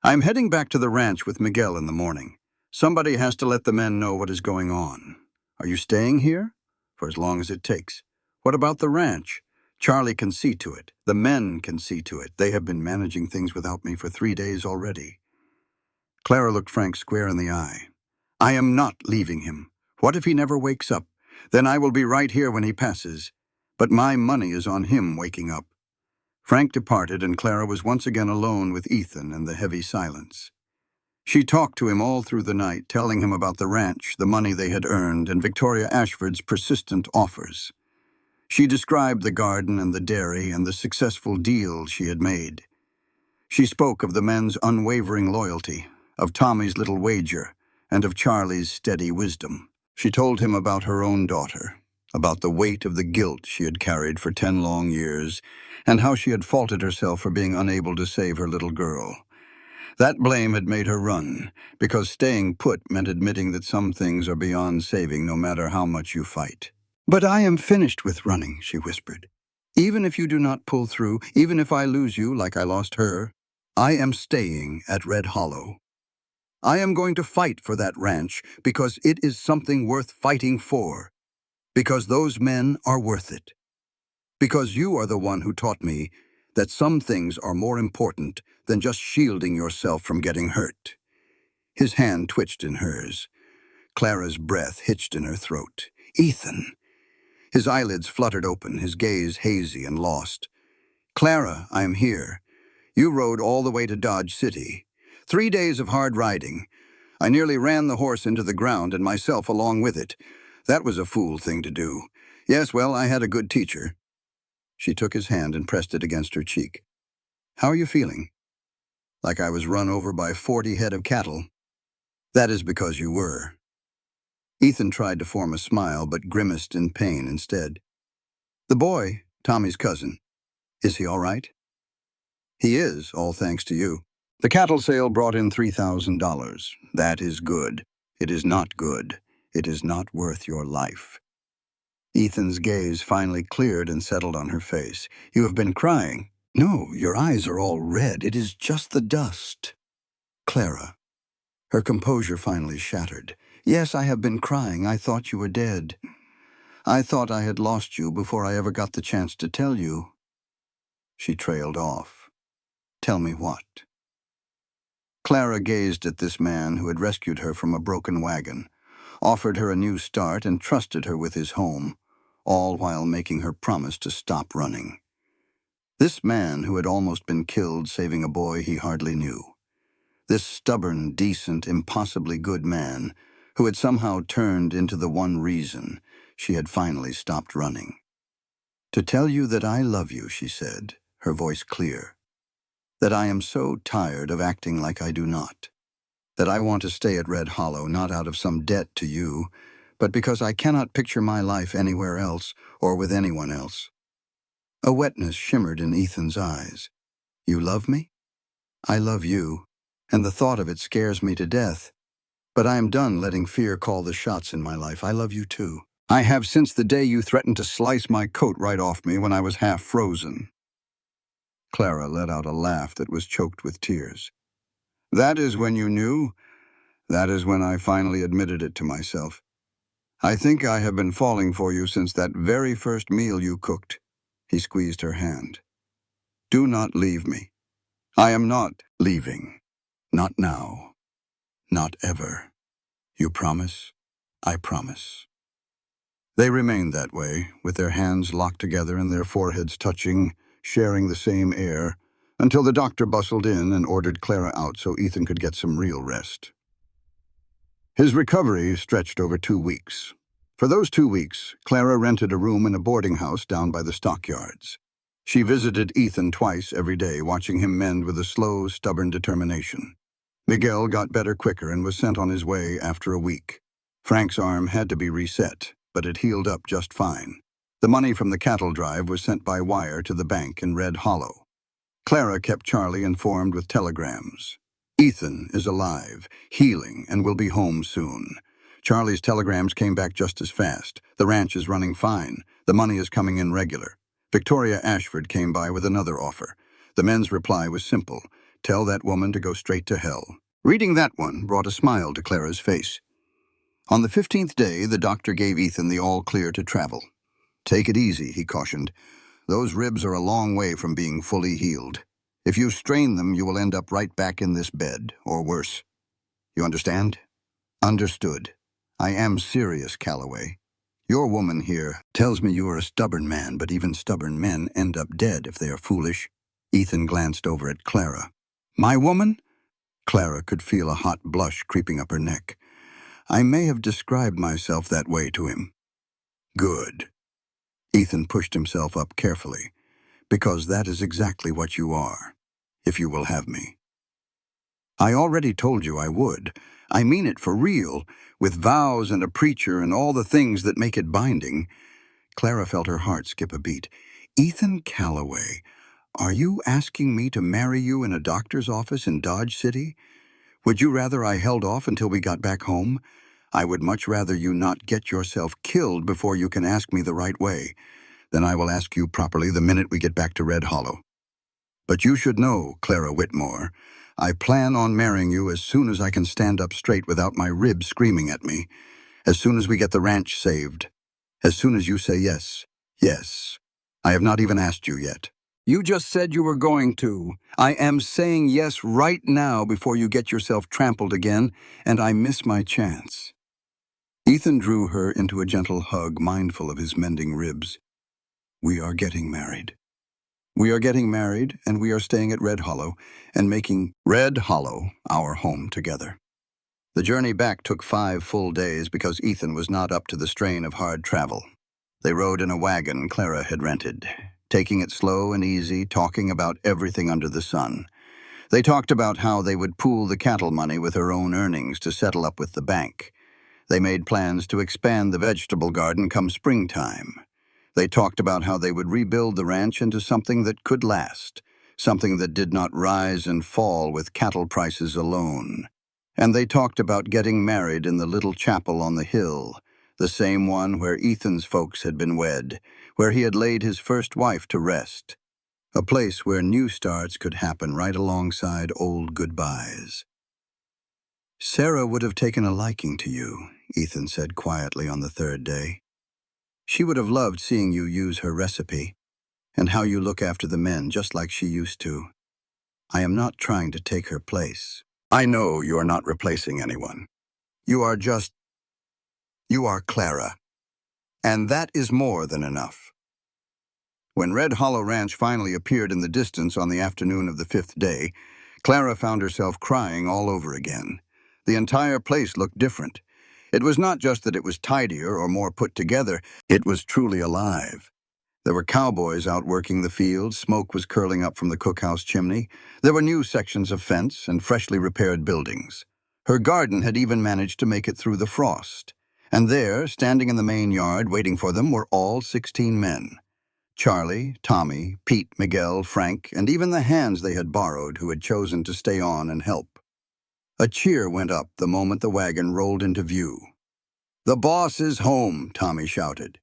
"I'm heading back to the ranch with Miguel in the morning. Somebody has to let the men know what is going on. Are you staying here? For as long as it takes. What about the ranch? Charlie can see to it. The men can see to it. They have been managing things without me for 3 days already." Clara looked Frank square in the eye. "I am not leaving him. What if he never wakes up? Then I will be right here when he passes. But my money is on him waking up." Frank departed, and Clara was once again alone with Ethan in the heavy silence. She talked to him all through the night, telling him about the ranch, the money they had earned, and Victoria Ashford's persistent offers. She described the garden and the dairy and the successful deal she had made. She spoke of the men's unwavering loyalty, of Tommy's little wager, and of Charlie's steady wisdom. She told him about her own daughter, about the weight of the guilt she had carried for 10 long years, and how she had faulted herself for being unable to save her little girl. That blame had made her run, because staying put meant admitting that some things are beyond saving no matter how much you fight. "But I am finished with running," she whispered. "Even if you do not pull through, even if I lose you like I lost her, I am staying at Red Hollow. I am going to fight for that ranch because it is something worth fighting for. Because those men are worth it. Because you are the one who taught me that some things are more important than just shielding yourself from getting hurt." His hand twitched in hers. Clara's breath hitched in her throat. "Ethan." His eyelids fluttered open, his gaze hazy and lost. "Clara, I am here. You rode all the way to Dodge City. 3 days of hard riding. I nearly ran the horse into the ground and myself along with it. That was a fool thing to do. Yes, well, I had a good teacher." She took his hand and pressed it against her cheek. How are you feeling? Like I was run over by 40 head of cattle? That is because you were. Ethan tried to form a smile, but grimaced in pain instead. The boy, Tommy's cousin, is he all right? He is, all thanks to you. The cattle sale brought in $3,000. That is good. It is not good. It is not worth your life. Ethan's gaze finally cleared and settled on her face. You have been crying. No, your eyes are all red. It is just the dust. Clara. Her composure finally shattered. Yes, I have been crying. I thought you were dead. I thought I had lost you before I ever got the chance to tell you. She trailed off. Tell me what? Clara gazed at this man who had rescued her from a broken wagon, offered her a new start, and trusted her with his home, all while making her promise to stop running. This man who had almost been killed saving a boy he hardly knew. This stubborn, decent, impossibly good man who had somehow turned into the one reason she had finally stopped running. To tell you that I love you, she said, her voice clear. That I am so tired of acting like I do not. That I want to stay at Red Hollow not out of some debt to you, but because I cannot picture my life anywhere else or with anyone else. A wetness shimmered in Ethan's eyes. You love me? I love you, and the thought of it scares me to death. But I am done letting fear call the shots in my life. I love you too. I have since the day you threatened to slice my coat right off me when I was half frozen. Clara let out a laugh that was choked with tears. That is when you knew. That is when I finally admitted it to myself. I think I have been falling for you since that very first meal you cooked. He squeezed her hand. Do not leave me. I am not leaving. Not now. Not ever. You promise? I promise. They remained that way, with their hands locked together and their foreheads touching, sharing the same air, until the doctor bustled in and ordered Clara out so Ethan could get some real rest. His recovery stretched over 2 weeks. For those 2 weeks, Clara rented a room in a boarding house down by the stockyards. She visited Ethan twice every day, watching him mend with a slow, stubborn determination. Miguel got better quicker and was sent on his way after a week. Frank's arm had to be reset, but it healed up just fine. The money from the cattle drive was sent by wire to the bank in Red Hollow. Clara kept Charlie informed with telegrams. Ethan is alive, healing, and will be home soon. Charlie's telegrams came back just as fast. The ranch is running fine. The money is coming in regular. Victoria Ashford came by with another offer. The men's reply was simple. Tell that woman to go straight to hell. Reading that one brought a smile to Clara's face. On the 15th day, the doctor gave Ethan the all-clear to travel. Take it easy, he cautioned. Those ribs are a long way from being fully healed. If you strain them, you will end up right back in this bed, or worse. You understand? Understood. I am serious, Calloway. Your woman here tells me you are a stubborn man, but even stubborn men end up dead if they are foolish. Ethan glanced over at Clara. My woman? Clara could feel a hot blush creeping up her neck. I may have described myself that way to him. Good. Ethan pushed himself up carefully. Because that is exactly what you are, if you will have me. I already told you I would. I mean it for real, with vows and a preacher and all the things that make it binding. Clara felt her heart skip a beat. Ethan Calloway, are you asking me to marry you in a doctor's office in Dodge City? Would you rather I held off until we got back home? I would much rather you not get yourself killed before you can ask me the right way. Then I will ask you properly the minute we get back to Red Hollow. But you should know, Clara Whitmore, I plan on marrying you as soon as I can stand up straight without my ribs screaming at me, as soon as we get the ranch saved, as soon as you say yes. Yes. I have not even asked you yet. You just said you were going to. I am saying yes right now before you get yourself trampled again, and I miss my chance. Ethan drew her into a gentle hug, mindful of his mending ribs. We are getting married. We are getting married, and we are staying at Red Hollow, and making Red Hollow our home together. The journey back took 5 full days because Ethan was not up to the strain of hard travel. They rode in a wagon Clara had rented. taking it slow and easy, talking about everything under the sun. They talked about how they would pool the cattle money with her own earnings to settle up with the bank. They made plans to expand the vegetable garden come springtime. They talked about how they would rebuild the ranch into something that could last, something that did not rise and fall with cattle prices alone. And they talked about getting married in the little chapel on the hill, the same one where Ethan's folks had been wed, where he had laid his first wife to rest, a place where new starts could happen right alongside old goodbyes. "Sarah would have taken a liking to you," Ethan said quietly on the third day. "She would have loved seeing you use her recipe, and how you look after the men just like she used to. I am not trying to take her place. I know you are not replacing anyone. You are Clara. And that is more than enough." When Red Hollow Ranch finally appeared in the distance on the afternoon of the fifth day, Clara found herself crying all over again. The entire place looked different. It was not just that it was tidier or more put together, it was truly alive. There were cowboys out working the fields, smoke was curling up from the cookhouse chimney. There were new sections of fence and freshly repaired buildings. Her garden had even managed to make it through the frost. And there, standing in the main yard, waiting for them, were all 16 men. Charlie, Tommy, Pete, Miguel, Frank, and even the hands they had borrowed who had chosen to stay on and help. A cheer went up the moment the wagon rolled into view. "The boss is home," Tommy shouted.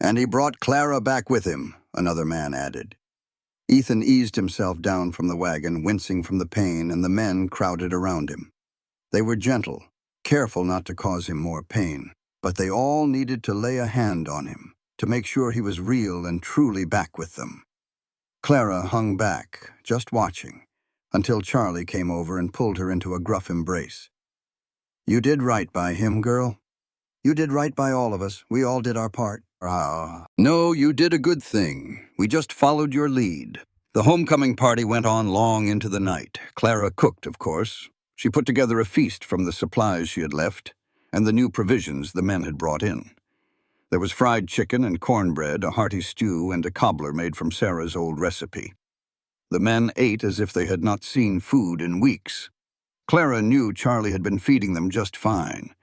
"And he brought Clara back with him," another man added. Ethan eased himself down from the wagon, wincing from the pain, and the men crowded around him. They were gentle, careful not to cause him more pain, but they all needed to lay a hand on him, to make sure he was real and truly back with them. Clara hung back, just watching, until Charlie came over and pulled her into a gruff embrace. "You did right by him, girl. You did right by all of us. We all did our part." "Ah. No, you did a good thing. We just followed your lead." The homecoming party went on long into the night. Clara cooked, of course. She put together a feast from the supplies she had left and the new provisions the men had brought in. There was fried chicken and cornbread, a hearty stew, and a cobbler made from Sarah's old recipe. The men ate as if they had not seen food in weeks. Clara knew Charlie had been feeding them just fine,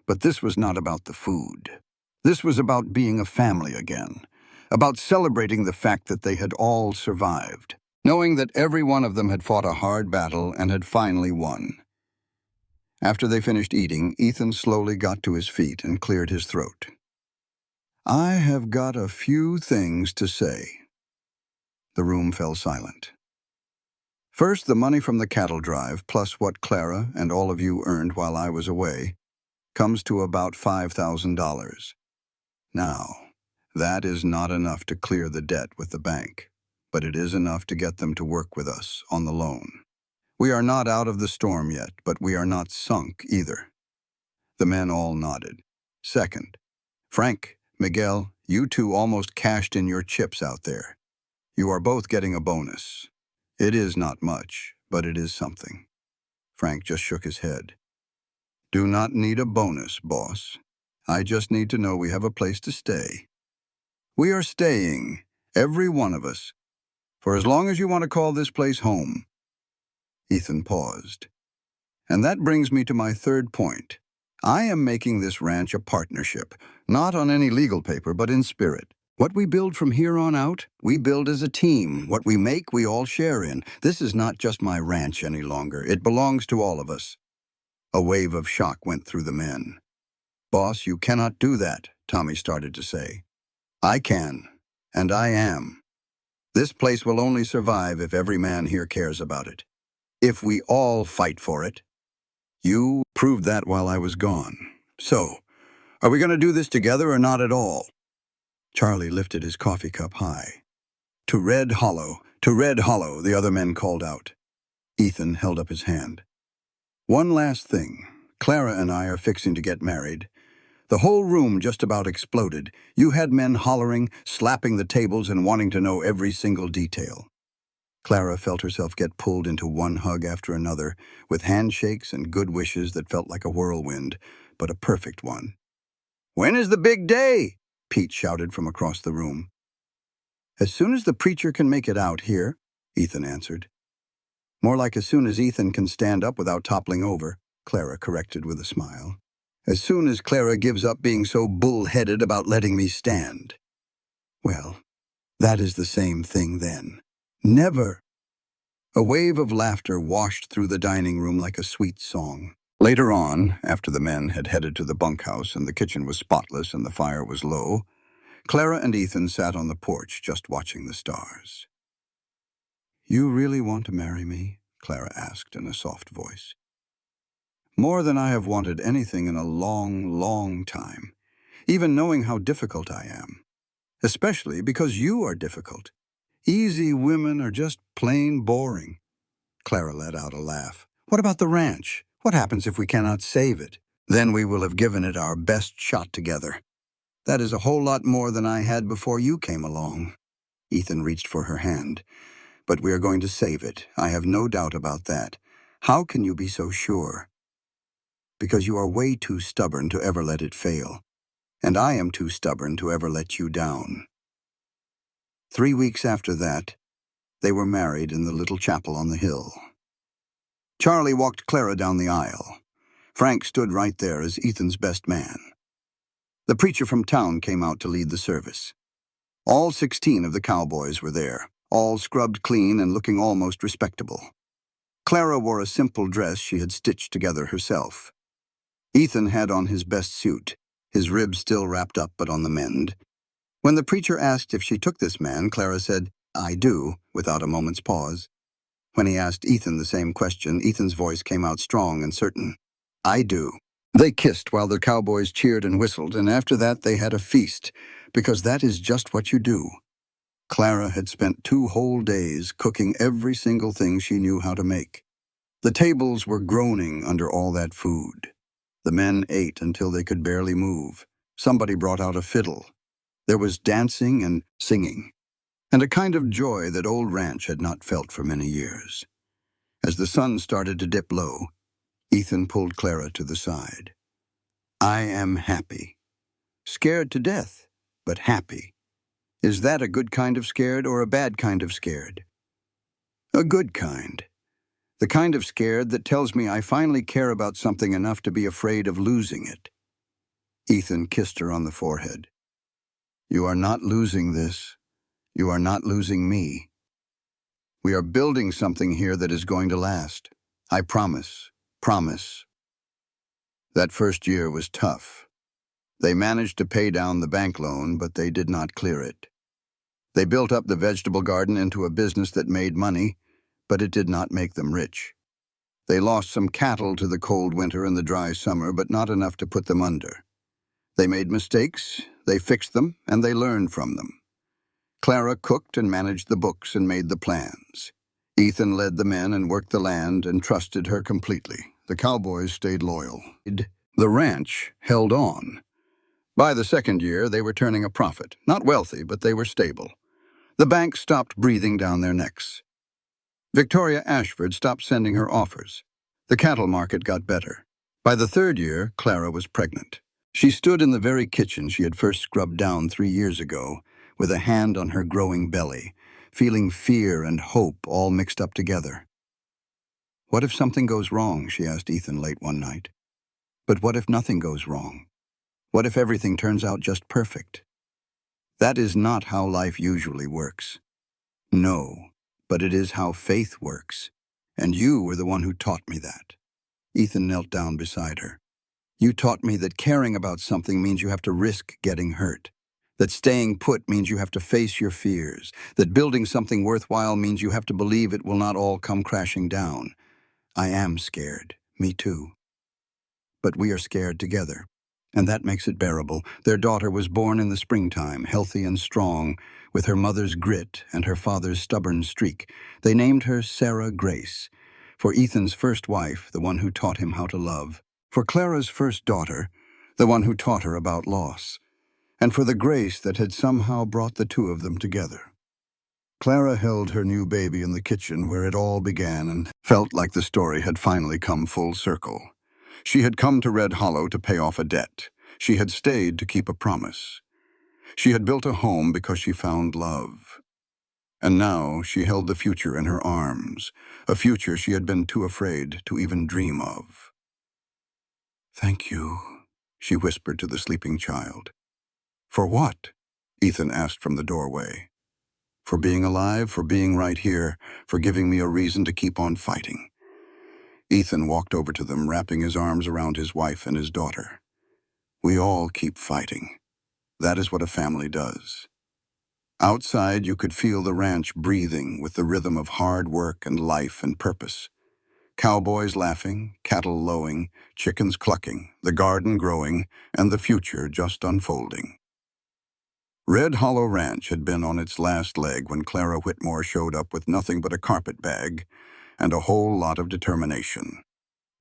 but this was not about the food. This was about being a family again, about celebrating the fact that they had all survived, knowing that every one of them had fought a hard battle and had finally won. After they finished eating, Ethan slowly got to his feet and cleared his throat. "I have got a few things to say." The room fell silent. "First, the money from the cattle drive, plus what Clara and all of you earned while I was away, comes to about $5,000. Now, that is not enough to clear the debt with the bank, but it is enough to get them to work with us on the loan. We are not out of the storm yet, but we are not sunk either." The men all nodded. "Second, Frank, Miguel, you two almost cashed in your chips out there. You are both getting a bonus. It is not much, but it is something." Frank just shook his head. "Do not need a bonus, boss. I just need to know we have a place to stay. We are staying, every one of us, for as long as you want to call this place home." Ethan paused. "And that brings me to my third point. I am making this ranch a partnership, not on any legal paper, but in spirit. What we build from here on out, we build as a team. What we make, we all share in. This is not just my ranch any longer. It belongs to all of us." A wave of shock went through the men. "Boss, you cannot do that," Tommy started to say. "I can, and I am. This place will only survive if every man here cares about it. If we all fight for it. You proved that while I was gone. So, are we going to do this together or not at all?" Charlie lifted his coffee cup high. To Red Hollow, the other men called out. Ethan held up his hand. "One last thing. Clara and I are fixing to get married." The whole room just about exploded. You had men hollering, slapping the tables, and wanting to know every single detail. Clara felt herself get pulled into one hug after another, with handshakes and good wishes that felt like a whirlwind, but a perfect one. "When is the big day?" Pete shouted from across the room. As soon as the preacher can make it out here, Ethan answered. More like as soon as Ethan can stand up without toppling over, Clara corrected with a smile. As soon as Clara gives up being so bull-headed about letting me stand. Well, that is the same thing then. Never. A wave of laughter washed through the dining room like a sweet song. Later on, after the men had headed to the bunkhouse and the kitchen was spotless and the fire was low, Clara and Ethan sat on the porch just watching the stars. "You really want to marry me?" Clara asked in a soft voice. "More than I have wanted anything in a long, long time, even knowing how difficult I am. Especially because you are difficult. Easy women are just plain boring." Clara let out a laugh. "What about the ranch? What happens if we cannot save it? Then we will have given it our best shot together. That is a whole lot more than I had before you came along." Ethan reached for her hand. "But we are going to save it. I have no doubt about that. How can you be so sure?" "Because you are way too stubborn to ever let it fail. And I am too stubborn to ever let you down." 3 weeks after that, they were married in the little chapel on the hill. Charlie walked Clara down the aisle. Frank stood right there as Ethan's best man. The preacher from town came out to lead the service. All 16 of the cowboys were there, all scrubbed clean and looking almost respectable. Clara wore a simple dress she had stitched together herself. Ethan had on his best suit, his ribs still wrapped up but on the mend. When the preacher asked if she took this man, Clara said, "I do," without a moment's pause. When he asked Ethan the same question, Ethan's voice came out strong and certain. "I do." They kissed while the cowboys cheered and whistled, and after that they had a feast, because that is just what you do. Clara had spent 2 whole days cooking every single thing she knew how to make. The tables were groaning under all that food. The men ate until they could barely move. Somebody brought out a fiddle. There was dancing and singing, and a kind of joy that Old Ranch had not felt for many years. As the sun started to dip low, Ethan pulled Clara to the side. "I am happy. Scared to death, but happy. Is that a good kind of scared or a bad kind of scared?" "A good kind. The kind of scared that tells me I finally care about something enough to be afraid of losing it." Ethan kissed her on the forehead. "You are not losing this. You are not losing me. We are building something here that is going to last. I promise. Promise." That first year was tough. They managed to pay down the bank loan, but they did not clear it. They built up the vegetable garden into a business that made money, but it did not make them rich. They lost some cattle to the cold winter and the dry summer, but not enough to put them under. They made mistakes, they fixed them, and they learned from them. Clara cooked and managed the books and made the plans. Ethan led the men and worked the land and trusted her completely. The cowboys stayed loyal. The ranch held on. By the second year, they were turning a profit. Not wealthy, but they were stable. The bank stopped breathing down their necks. Victoria Ashford stopped sending her offers. The cattle market got better. By the third year, Clara was pregnant. She stood in the very kitchen she had first scrubbed down 3 years ago, with a hand on her growing belly, feeling fear and hope all mixed up together. "What if something goes wrong?" she asked Ethan late one night. "But what if nothing goes wrong? What if everything turns out just perfect?" That is not how life usually works. No, but it is how faith works. And you were the one who taught me that. Ethan knelt down beside her. "You taught me that caring about something means you have to risk getting hurt. That staying put means you have to face your fears. That building something worthwhile means you have to believe it will not all come crashing down. I am scared. Me too. But we are scared together. And that makes it bearable." Their daughter was born in the springtime, healthy and strong, with her mother's grit and her father's stubborn streak. They named her Sarah Grace, for Ethan's first wife, the one who taught him how to love, for Clara's first daughter, the one who taught her about loss, and for the grace that had somehow brought the two of them together. Clara held her new baby in the kitchen where it all began and felt like the story had finally come full circle. She had come to Red Hollow to pay off a debt. She had stayed to keep a promise. She had built a home because she found love. And now she held the future in her arms, a future she had been too afraid to even dream of. "Thank you," she whispered to the sleeping child. "For what?" Ethan asked from the doorway. "For being alive, for being right here, for giving me a reason to keep on fighting." Ethan walked over to them, wrapping his arms around his wife and his daughter. "We all keep fighting. That is what a family does." Outside, you could feel the ranch breathing with the rhythm of hard work and life and purpose. Cowboys laughing, cattle lowing, chickens clucking, the garden growing, and the future just unfolding. Red Hollow Ranch had been on its last leg when Clara Whitmore showed up with nothing but a carpet bag and a whole lot of determination.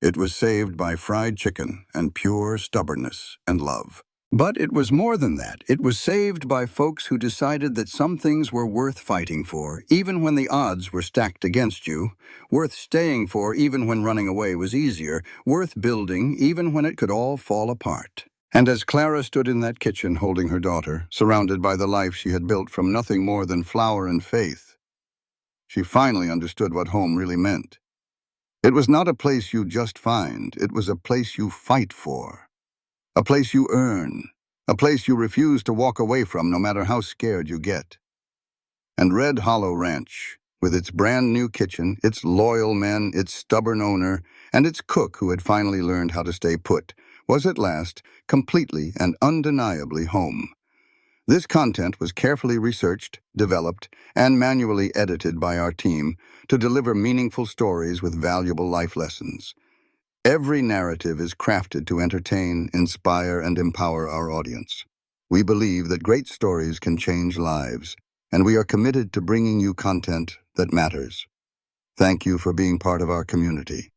It was saved by fried chicken and pure stubbornness and love. But it was more than that. It was saved by folks who decided that some things were worth fighting for, even when the odds were stacked against you, worth staying for even when running away was easier, worth building even when it could all fall apart. And as Clara stood in that kitchen holding her daughter, surrounded by the life she had built from nothing more than flour and faith, she finally understood what home really meant. It was not a place you just find, it was a place you fight for. A place you earn. A place you refuse to walk away from no matter how scared you get. And Red Hollow Ranch, with its brand new kitchen, its loyal men, its stubborn owner, and its cook who had finally learned how to stay put, was at last completely and undeniably home. This content was carefully researched, developed, and manually edited by our team to deliver meaningful stories with valuable life lessons. Every narrative is crafted to entertain, inspire, and empower our audience. We believe that great stories can change lives, and we are committed to bringing you content that matters. Thank you for being part of our community.